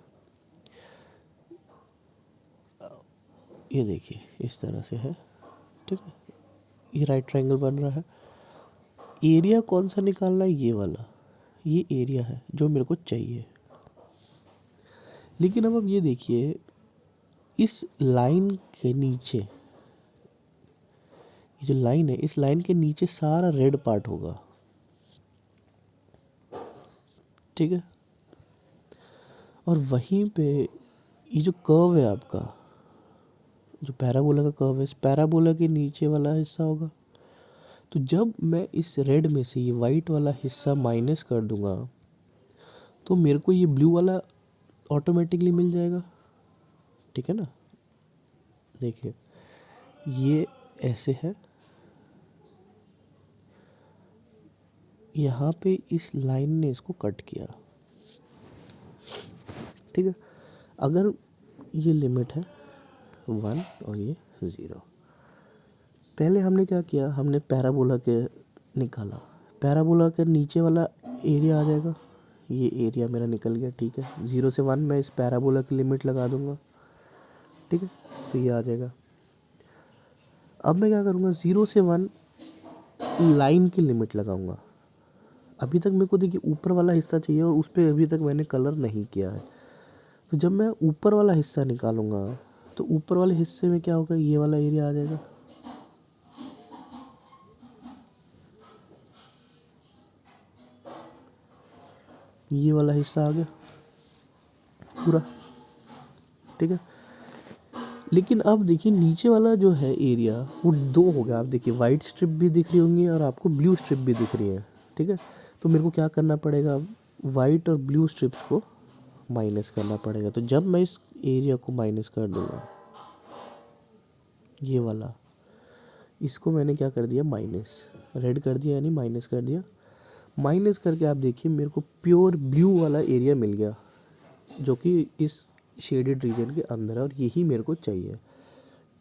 ये देखिए इस तरह से है, ठीक है। ये राइट ट्रायंगल बन रहा है। एरिया कौन सा निकालना है, ये वाला, ये एरिया है जो मेरे को चाहिए। लेकिन अब ये देखिए इस लाइन के नीचे, ये जो लाइन है इस लाइन के नीचे सारा रेड पार्ट होगा, ठीक है। और वहीं पे ये जो कर्व है आपका, जो पैराबोला का कर्व है, इस पैराबोला के नीचे वाला हिस्सा होगा। तो जब मैं इस रेड में से ये वाइट वाला हिस्सा माइनस कर दूंगा तो मेरे को ये ब्लू वाला ऑटोमेटिकली मिल जाएगा, ठीक है ना। देखिए ये ऐसे है, यहाँ पे इस लाइन ने इसको कट किया, ठीक है। अगर ये लिमिट है 1 और ये 0, पहले हमने क्या किया, हमने पैराबोला के निकाला, पैराबोला के नीचे वाला एरिया आ जाएगा, ये एरिया मेरा निकल गया, ठीक है। 0 से 1 मैं इस पैराबोला की लिमिट लगा दूंगा, ठीक है। तो ये आ जाएगा। अब मैं क्या करूँगा, 0 से 1 लाइन की लिमिट लगाऊंगा। अभी तक मेरे को देखिए ऊपर वाला हिस्सा चाहिए और उस पर अभी तक मैंने कलर नहीं किया है। तो जब मैं ऊपर वाला हिस्सा निकालूंगा तो ऊपर वाले हिस्से में क्या होगा, ये वाला एरिया आ जाएगा, ये वाला हिस्सा आ गया पूरा, ठीक है। लेकिन अब देखिए नीचे वाला जो है एरिया वो 2 हो गया। आप देखिए वाइट स्ट्रिप भी दिख रही होंगी और आपको ब्लू स्ट्रिप भी दिख रही है, ठीक है। तो मेरे को क्या करना पड़ेगा, वाइट और ब्लू स्ट्रिप्स को माइनस करना पड़ेगा। तो जब मैं इस एरिया को माइनस कर दूंगा, ये वाला, इसको मैंने क्या कर दिया, माइनस, रेड कर दिया यानी माइनस कर दिया। माइनस करके आप देखिए मेरे को प्योर ब्लू वाला एरिया मिल गया जो कि इस शेडेड रीजन के अंदर है और यही मेरे को चाहिए।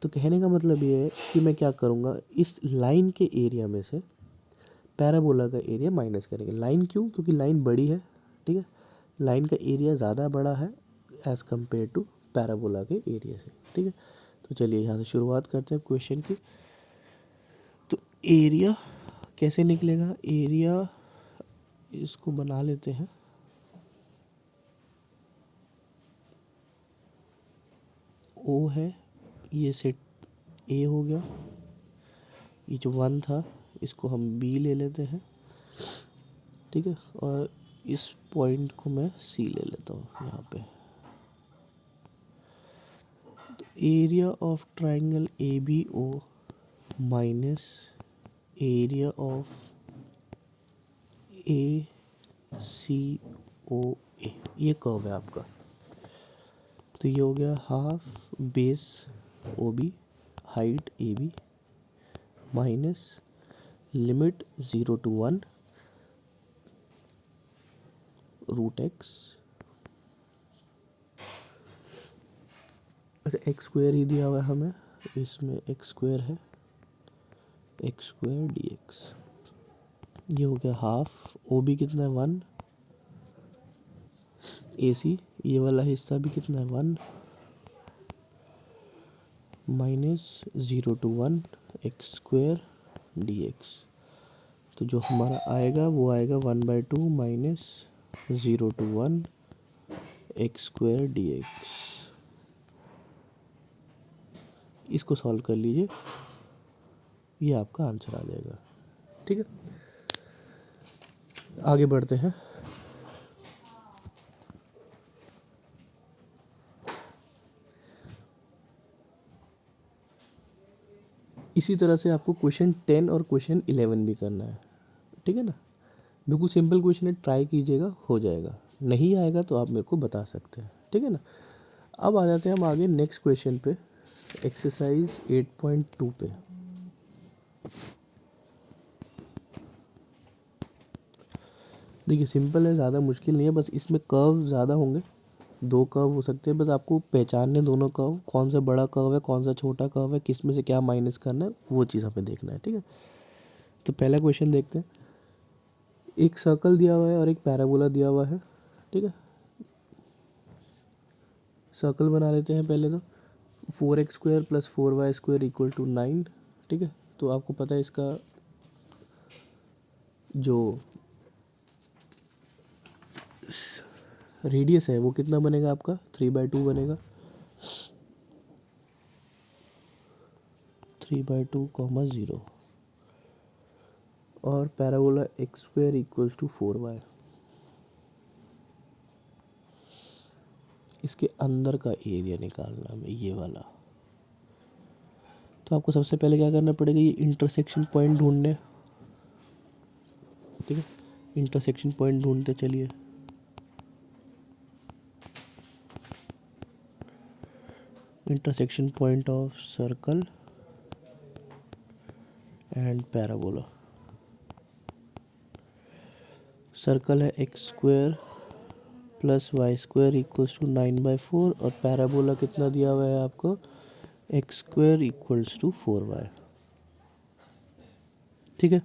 तो कहने का मतलब ये है कि मैं क्या करूँगा, इस लाइन के एरिया में से पैराबोला का एरिया माइनस करेंगे। लाइन क्यों, क्योंकि लाइन बड़ी है, ठीक है। लाइन का एरिया ज़्यादा बड़ा है एज़ कम्पेयर टू पैराबोला के एरिया से, ठीक है। तो चलिए यहाँ से शुरुआत करते हैं क्वेश्चन की। तो एरिया कैसे निकलेगा, एरिया इसको बना लेते हैं ओ है, ये सेट ए हो गया, ये जो 1 था इसको हम बी ले लेते हैं, ठीक है, और इस पॉइंट को मैं सी ले लेता हूँ यहाँ पे। तो area of triangle A B O minus area of A C O A, ये कर्व है आपका। तो ये हो गया half base O B height A B minus limit 0 to 1 root x. अच्छा, एक्स स्क्वायर ही दिया हुआ है हमें, इसमें एक्स स्क्वायर है, एक्स स्क्वायर डी एक्स। ये हो गया हाफ, ओ बी कितना है 1, ए सी ये वाला हिस्सा भी कितना है 1, minus 0 to 1 x square d x. तो जो हमारा आएगा वो आएगा 1/2 minus 0 to 1 x square d x. इसको सॉल्व कर लीजिए, ये आपका आंसर आ जाएगा। ठीक है, आगे बढ़ते हैं। इसी तरह से आपको क्वेश्चन 10 और क्वेश्चन 11 भी करना है, ठीक है ना। बिल्कुल सिंपल क्वेश्चन है, ट्राई कीजिएगा, हो जाएगा। नहीं आएगा तो आप मेरे को बता सकते हैं, ठीक है ना। अब आ जाते हैं हम आगे नेक्स्ट क्वेश्चन पे, एक्सरसाइज 8.2 पे। देखिए सिंपल है, ज़्यादा मुश्किल नहीं है, बस इसमें कर्व ज़्यादा होंगे, 2 कर्व हो सकते हैं, बस आपको पहचानने दोनों कर्व, कौन सा बड़ा कर्व है कौन सा छोटा कर्व है, किस में से क्या माइनस करना है, वो चीज़ हमें देखना है, ठीक है। तो पहला क्वेश्चन देखते हैं। एक सर्कल दिया हुआ है और एक पैराबोला दिया हुआ है, ठीक है। सर्कल बना लेते हैं पहले तो। 4x² + 4y² = 9, ठीक है। तो आपको पता है इसका जो रेडियस है वो कितना बनेगा आपका, 3/2 बनेगा, 3/2, 0। और पैराबोला x² = 4y। इसके अंदर का एरिया निकालना हमें, ये वाला। तो आपको सबसे पहले क्या करना पड़ेगा, ये इंटरसेक्शन पॉइंट ढूंढने, ठीक है। इंटरसेक्शन पॉइंट ढूंढते चलिए। Intersection point of circle and parabola. Circle है x² + y² = 9/4 और पैराबोला कितना दिया हुआ है आपको, x² = 4y, ठीक है।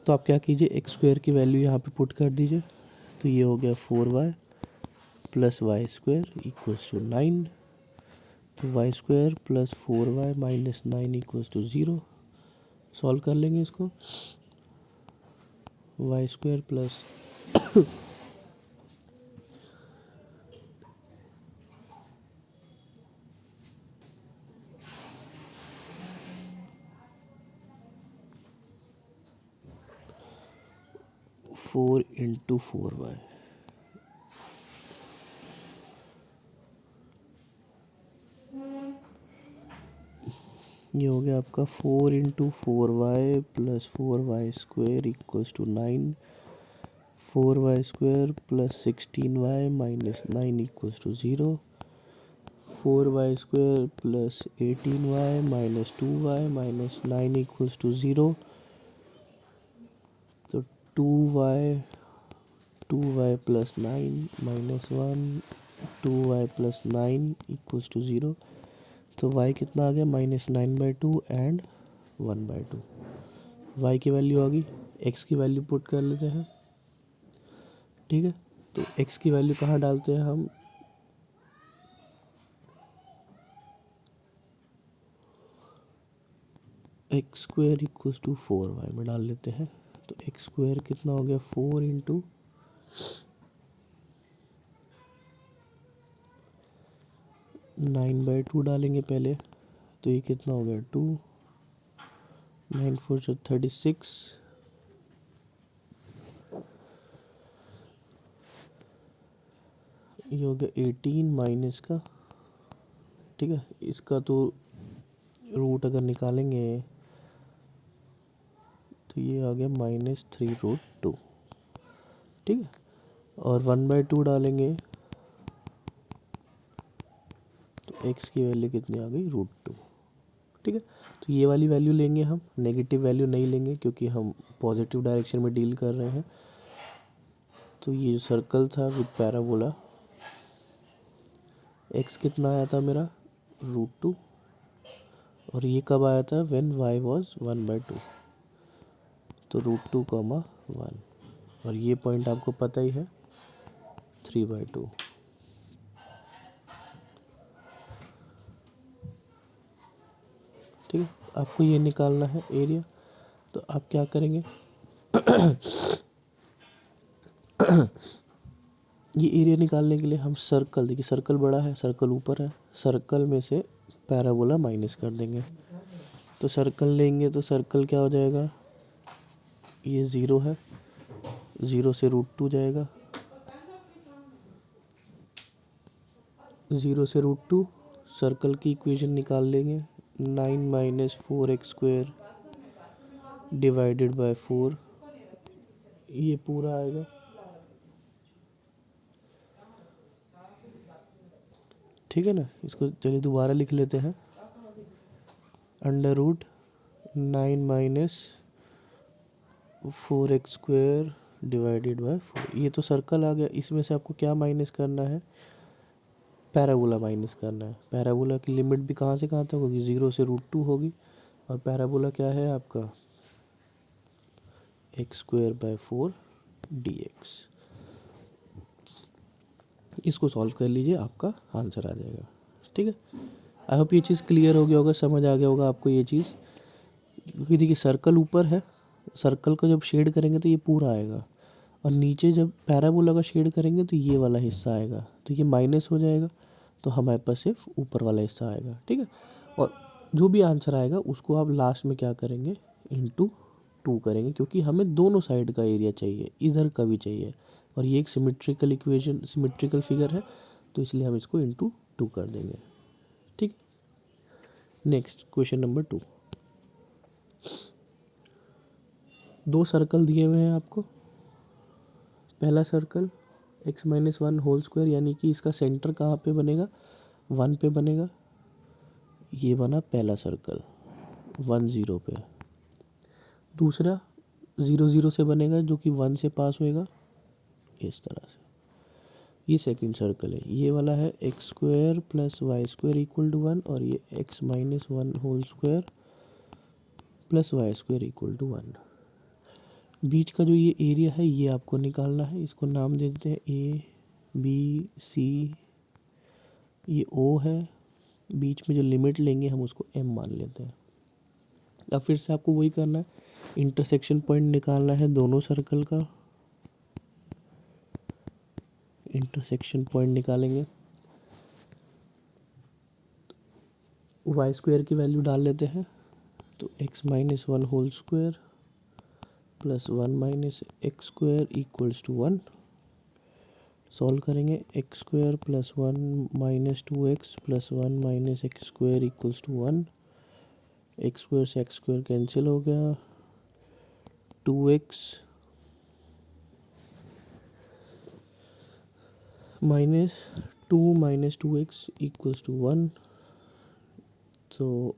तो आप क्या कीजिए, x² की वैल्यू यहाँ पे पुट कर दीजिए। तो ये हो गया 4y + y² = 9। तो y² + 4y - 9 = 0। सॉल्व कर लेंगे इसको। y² प्लस 4 × 4y, ये हो गया आपका 4 × 4y + 4y² = 9। 4y² + 16y - 9 = 0। 4y² + 18y - 2y - 9 = 0। तो 2y + 9 - 1, 2y + 9 = 0। तो y कितना आ गया, -9/2 एंड 1/2। y की वैल्यू आ गई, x की वैल्यू पुट कर लेते हैं, ठीक है। तो x की वैल्यू कहाँ डालते हैं हम, x² = 4y में डाल लेते हैं। तो x² कितना हो गया, 4 × 0 9/2 डालेंगे पहले, तो ये कितना हो गया 2, 9 4 जो 36, ये हो गया 18 माइनस का, ठीक है। इसका तो रूट अगर निकालेंगे तो ये आ गया -3√2, ठीक है। और 1/2 डालेंगे तो x की वैल्यू कितनी आ गई √2, ठीक है। तो ये वाली वैल्यू लेंगे हम, नेगेटिव वैल्यू नहीं लेंगे क्योंकि हम पॉजिटिव डायरेक्शन में डील कर रहे हैं। तो ये जो सर्कल था विद पैराबोला, x कितना आया था मेरा √2, और ये कब आया था व्हेन y वाज 1/2, तो √2, 1, और ये पॉइंट आपको पता ही है 3/2, ठीक है। आपको ये निकालना है एरिया, तो आप क्या करेंगे ये एरिया निकालने के लिए हम सर्कल, देखिए सर्कल बड़ा है, सर्कल ऊपर है, सर्कल में से पैराबोला माइनस कर देंगे। तो सर्कल लेंगे तो सर्कल क्या हो जाएगा, ये 0 है, 0 से √2 जाएगा, 0 से √2, सर्कल की इक्वेशन निकाल लेंगे, 9 - 4x² डिवाइडेड बाय 4, ये पूरा आएगा, ठीक है ना। इसको चलिए दोबारा लिख लेते हैं, √9 - 4x² डिवाइडेड बाय 4, ये तो सर्कल आ गया। इसमें से आपको क्या माइनस करना है, पैराबोला माइनस करना है। पैराबोला की लिमिट भी कहाँ से कहाँ तक होगी, 0 से √2 होगी, और पैराबोला क्या है आपका x²/4 dx। इसको सॉल्व कर लीजिए, आपका आंसर आ जाएगा, ठीक है। आई होप ये चीज़ क्लियर हो गया होगा, समझ आ गया होगा आपको ये चीज़, क्योंकि देखिए सर्कल ऊपर है, सर्कल को जब शेड करेंगे तो ये पूरा आएगा, और नीचे जब पैराबोला का शेड करेंगे तो ये वाला हिस्सा आएगा, तो ये माइनस हो जाएगा, तो हमारे पास सिर्फ ऊपर वाला हिस्सा आएगा, ठीक है। और जो भी आंसर आएगा उसको आप लास्ट में क्या करेंगे, इंटू 2 करेंगे, क्योंकि हमें दोनों साइड का एरिया चाहिए, इधर का भी चाहिए, और ये एक सिमेट्रिकल इक्वेशन, सिमेट्रिकल फिगर है, तो इसलिए हम इसको इंटू 2 कर देंगे, ठीक। नेक्स्ट क्वेश्चन नंबर 2, दो सर्कल दिए हुए हैं आपको। पहला सर्कल x-1 यानी कि इसका सेंटर कहाँ पे बनेगा, 1 पे बनेगा, ये बना पहला सर्कल 1 0 पे। दूसरा 0 0 से बनेगा जो कि 1 से पास होएगा, इस तरह से। ये सेकंड सर्कल है, ये वाला है x² + y² = 1, और ये x-1 + y² = 1। बीच का जो ये एरिया है ये आपको निकालना है, इसको नाम दे देते हैं A B C, ये O है, बीच में जो लिमिट लेंगे हम उसको M मान लेते हैं। अब फिर से आपको वही करना है, इंटरसेक्शन पॉइंट निकालना है दोनों सर्कल का, इंटरसेक्शन पॉइंट निकालेंगे, y² की वैल्यू डाल लेते हैं, तो x-1 + 1 - x² = 1। सॉल्व करेंगे, x² + 1 - 2x + 1 - x² = 1, x² से x² कैंसिल हो गया, 2x - 2 - 2x = 1, तो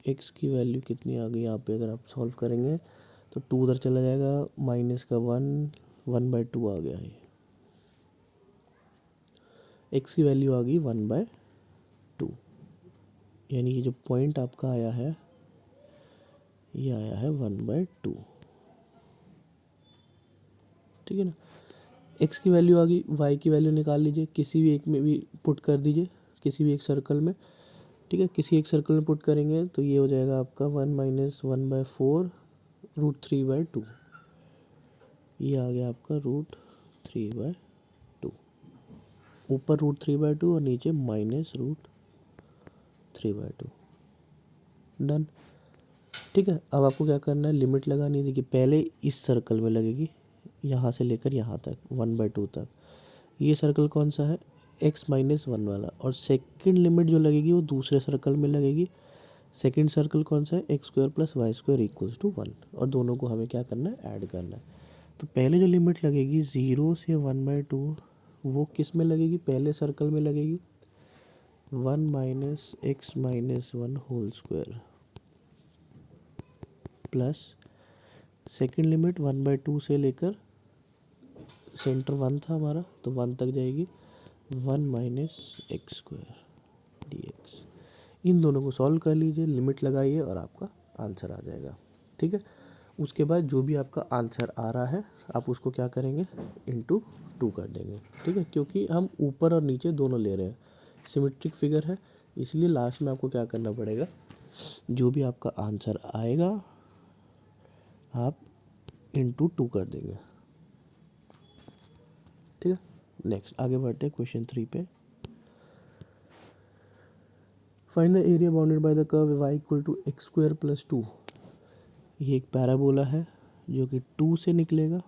x की वैल्यू कितनी आ गई यहाँ पे, अगर आप सॉल्व करेंगे तो 2 उधर चला जाएगा, माइनस का 1, 1/2 आ गया है, x की वैल्यू आ गई 1/2, यानी ये जो पॉइंट आपका आया है ये आया है 1/2, ठीक है ना। x की वैल्यू आ गई, y की वैल्यू निकाल लीजिए, किसी भी एक में भी पुट कर दीजिए, किसी भी एक सर्कल में, ठीक है। किसी एक सर्कल में पुट करेंगे तो ये हो जाएगा आपका 1 - 1/4 √3/2, ये आ गया आपका √3/2, ऊपर √3/2 और नीचे -√3/2, 3/2 डन। ठीक है, अब आपको क्या करना है, लिमिट लगानी है। देखिए पहले इस सर्कल में लगेगी, यहाँ से लेकर यहाँ तक 1/2 तक। ये सर्कल कौन सा है, x-1 वाला। और सेकंड लिमिट जो लगेगी वो दूसरे सर्कल में लगेगी। सेकंड सर्कल कौन सा है, x² + y² = 1। और दोनों को हमें क्या करना है, ऐड करना है। तो पहले जो लिमिट लगेगी 0 से 1/2, वो किस में लगेगी, पहले सर्कल में लगेगी। 1 - x-1 whole square plus second limit 1/2 से लेकर सेंटर 1 था हमारा, तो 1 तक जाएगी। 1 - x² dx। इन दोनों को सॉल्व कर लीजिए, लिमिट लगाइए और आपका आंसर आ जाएगा। ठीक है, उसके बाद जो भी आपका आंसर आ रहा है आप उसको क्या करेंगे, × 2 कर देंगे। ठीक है, क्योंकि हम ऊपर और नीचे दोनों ले रहे हैं, सिमेट्रिक फिगर है, इसलिए लास्ट में आपको क्या करना पड़ेगा, जो भी आपका आंसर आएगा आप × 2 कर देंगे। ठीक है, नेक्स्ट आगे बढ़ते हैं क्वेश्चन 3 पे। Find the area bounded by the curve y = x² + 2। ये एक पैराबोला है जो कि 2 से निकलेगा।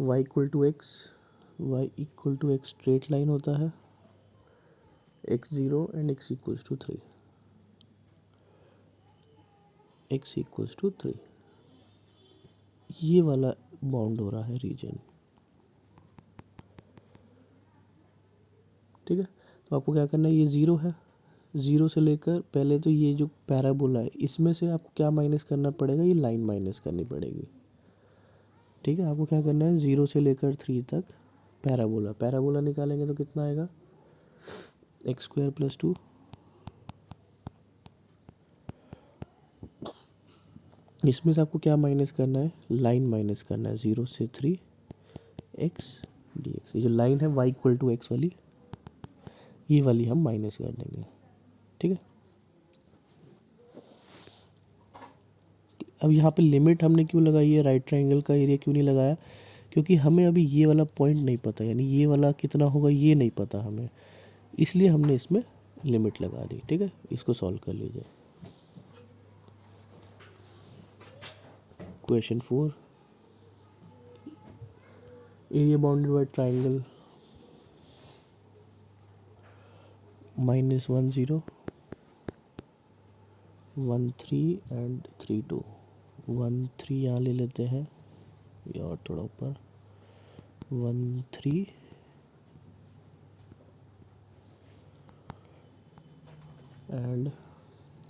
y = x, y = x straight line होता है, x0 एंड x = 3, x = 3। ये वाला बाउंड हो रहा है रीजन। ठीक है, तो आपको क्या करना है, ये 0 है, 0 से लेकर पहले तो ये जो पैराबोला है इसमें से आपको क्या माइनस करना पड़ेगा, ये लाइन माइनस करनी पड़ेगी। ठीक है, आपको क्या करना है, 0 से लेकर 3 तक पैराबोला निकालेंगे तो कितना आएगा, x² + 2। इसमें से आपको क्या माइनस करना है, लाइन माइनस करना है, 0 से 3 x dx। ये जो लाइन है y = x वाली, ये वाली हम माइनस कर देंगे। ठीक है, अब यहाँ पे लिमिट हमने क्यों लगाई है, राइट ट्रायंगल का एरिया क्यों नहीं लगाया, क्योंकि हमें अभी ये वाला पॉइंट नहीं पता, यानी ये वाला कितना होगा ये नहीं पता हमें, इसलिए हमने इसमें लिमिट लगा दी। ठीक है, इसको सॉल्व कर लीजिए। Question 4, area bounded by triangle -1 0 1 3 and 3 2। 1 3 यहाँ ले लेते हैं, या और थोड़ा ऊपर, 1 3 एंड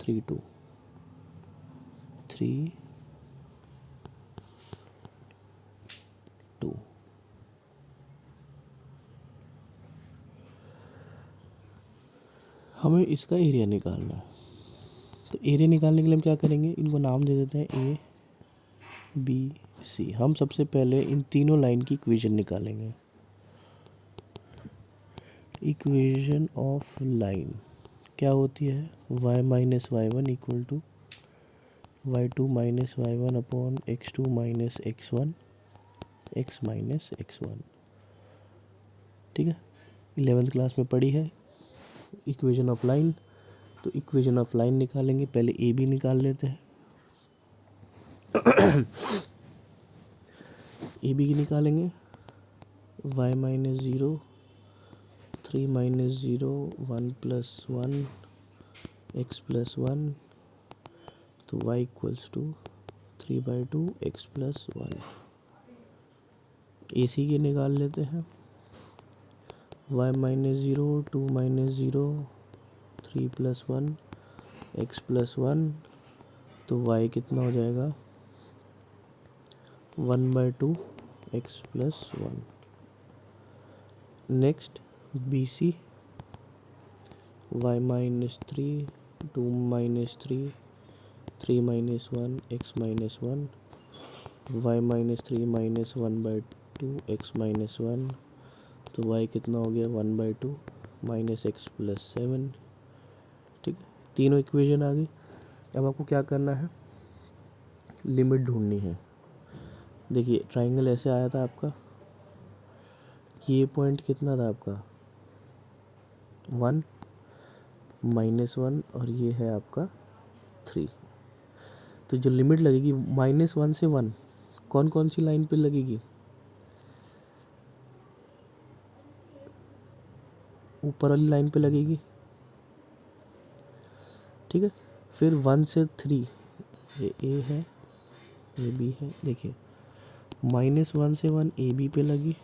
3 2, 3 2। हमें इसका एरिया निकालना है, तो एरिया निकालने के लिए हम क्या करेंगे, इनको नाम दे देते हैं A B C। हम सबसे पहले इन तीनों लाइन की इक्वेशन निकालेंगे। इक्वेशन ऑफ लाइन क्या होती है, y - y1 = y2 - y1 upon x2 - x1 x - x1। ठीक है, 11th क्लास में पढ़ी है इक्वेशन ऑफ लाइन। तो इक्वेशन ऑफ लाइन निकालेंगे, पहले ए बी निकाल लेते हैं। ए बी की निकालेंगे, y - 0 3 - 0 1 + 1 x + 1, तो y = 3/2 x + 1। ए सी के निकाल लेते हैं, y - 0 2 - 0 3 + 1 x + 1, तो y कितना हो जाएगा, 1/2 x + 1। Next b c, y - 3 2 - 3 3 - 1 x - 1, y - 3 - 1/2 x - 1, तो y कितना हो गया, 1/2 x + 7। ठीक है, तीनों इक्वेशन आ गई। अब आपको क्या करना है, लिमिट ढूंढनी है। देखिए ट्रायंगल ऐसे आया था आपका, ये पॉइंट कितना था आपका, 1 -1 और ये है आपका 3। तो जो लिमिट लगेगी -1 से 1 कौन कौन सी लाइन पे लगेगी? ऊपर वाली लाइन पे लगेगी, ठीक है। फिर 1 से 3, ये ए है, ये बी है। देखिए -1 से 1 ए बी पे लगी,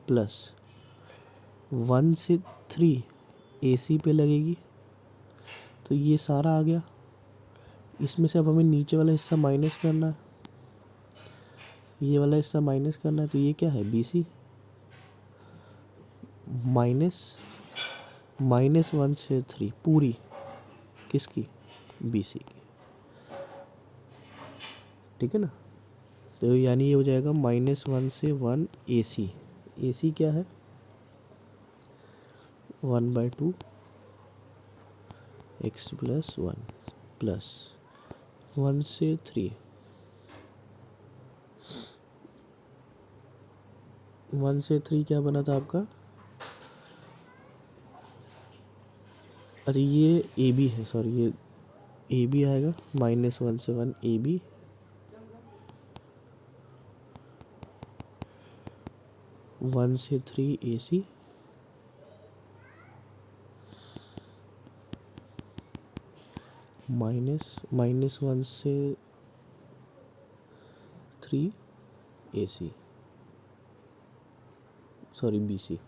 प्लस 1 से 3 ए सी पे लगेगी। तो ये सारा आ गया। इसमें से अब हमें नीचे वाला हिस्सा माइनस करना है, ये वाला हिस्सा माइनस करना है। तो ये क्या है? B C. -1 से 3 पूरी किसकी? बी सी की, ठीक है ना। तो यानी ये हो जाएगा -1 से 1 ए सी। ए सी क्या है? 1/2 x + 1 प्लस 1 से 3, 1 से 3 क्या बना था आपका? अरे ये ए बी है, सॉरी ये ए बी आएगा। -1 से 1 ए बी, 1 से 3 ए सी, -1 से 3 ए सी, सॉरी बी सी।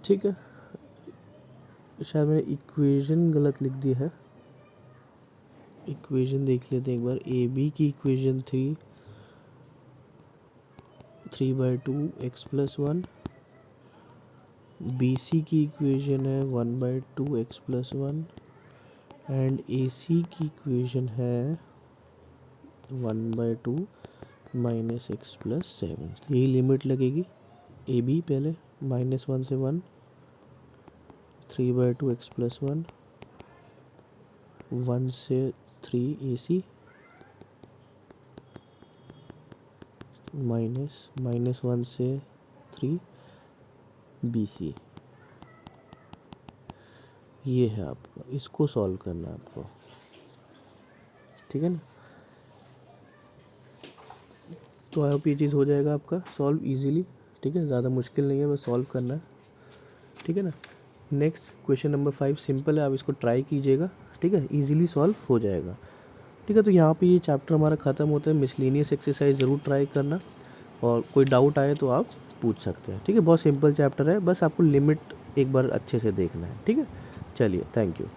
ठीक है, शायद मैंने इक्वेशन गलत लिख दी है। इक्वेशन देख लेते हैं एक बार। ए बी की इक्वेशन थी 3/2 x + 1। बी सी की इक्वेशन है 1/2 x + 1 एंड ए सी की इक्वेशन है 1/2 - x + 7। यही लिमिट लगेगी। ए बी पहले -1 से 1, 3/2 x + 1, 1 से 3 ए सी, -1 से 3 बी सी। ये है आपका, इसको सॉल्व करना है आपको, ठीक है ना। तो आई होप ये चीज़ हो जाएगा आपका सॉल्व इजीली, ठीक है। ज़्यादा मुश्किल नहीं है, बस सॉल्व करना है, ठीक है ना। नेक्स्ट क्वेश्चन नंबर 5 सिंपल है, आप इसको ट्राई कीजिएगा, ठीक है। इजीली सॉल्व हो जाएगा, ठीक है। तो यहाँ पे ये चैप्टर हमारा ख़त्म होता है। मिसलेनियस एक्सरसाइज ज़रूर ट्राई करना, और कोई डाउट आए तो आप पूछ सकते हैं, ठीक है। बहुत सिंपल चैप्टर है, बस आपको लिमिट एक बार अच्छे से देखना है, ठीक है। चलिए, थैंक यू।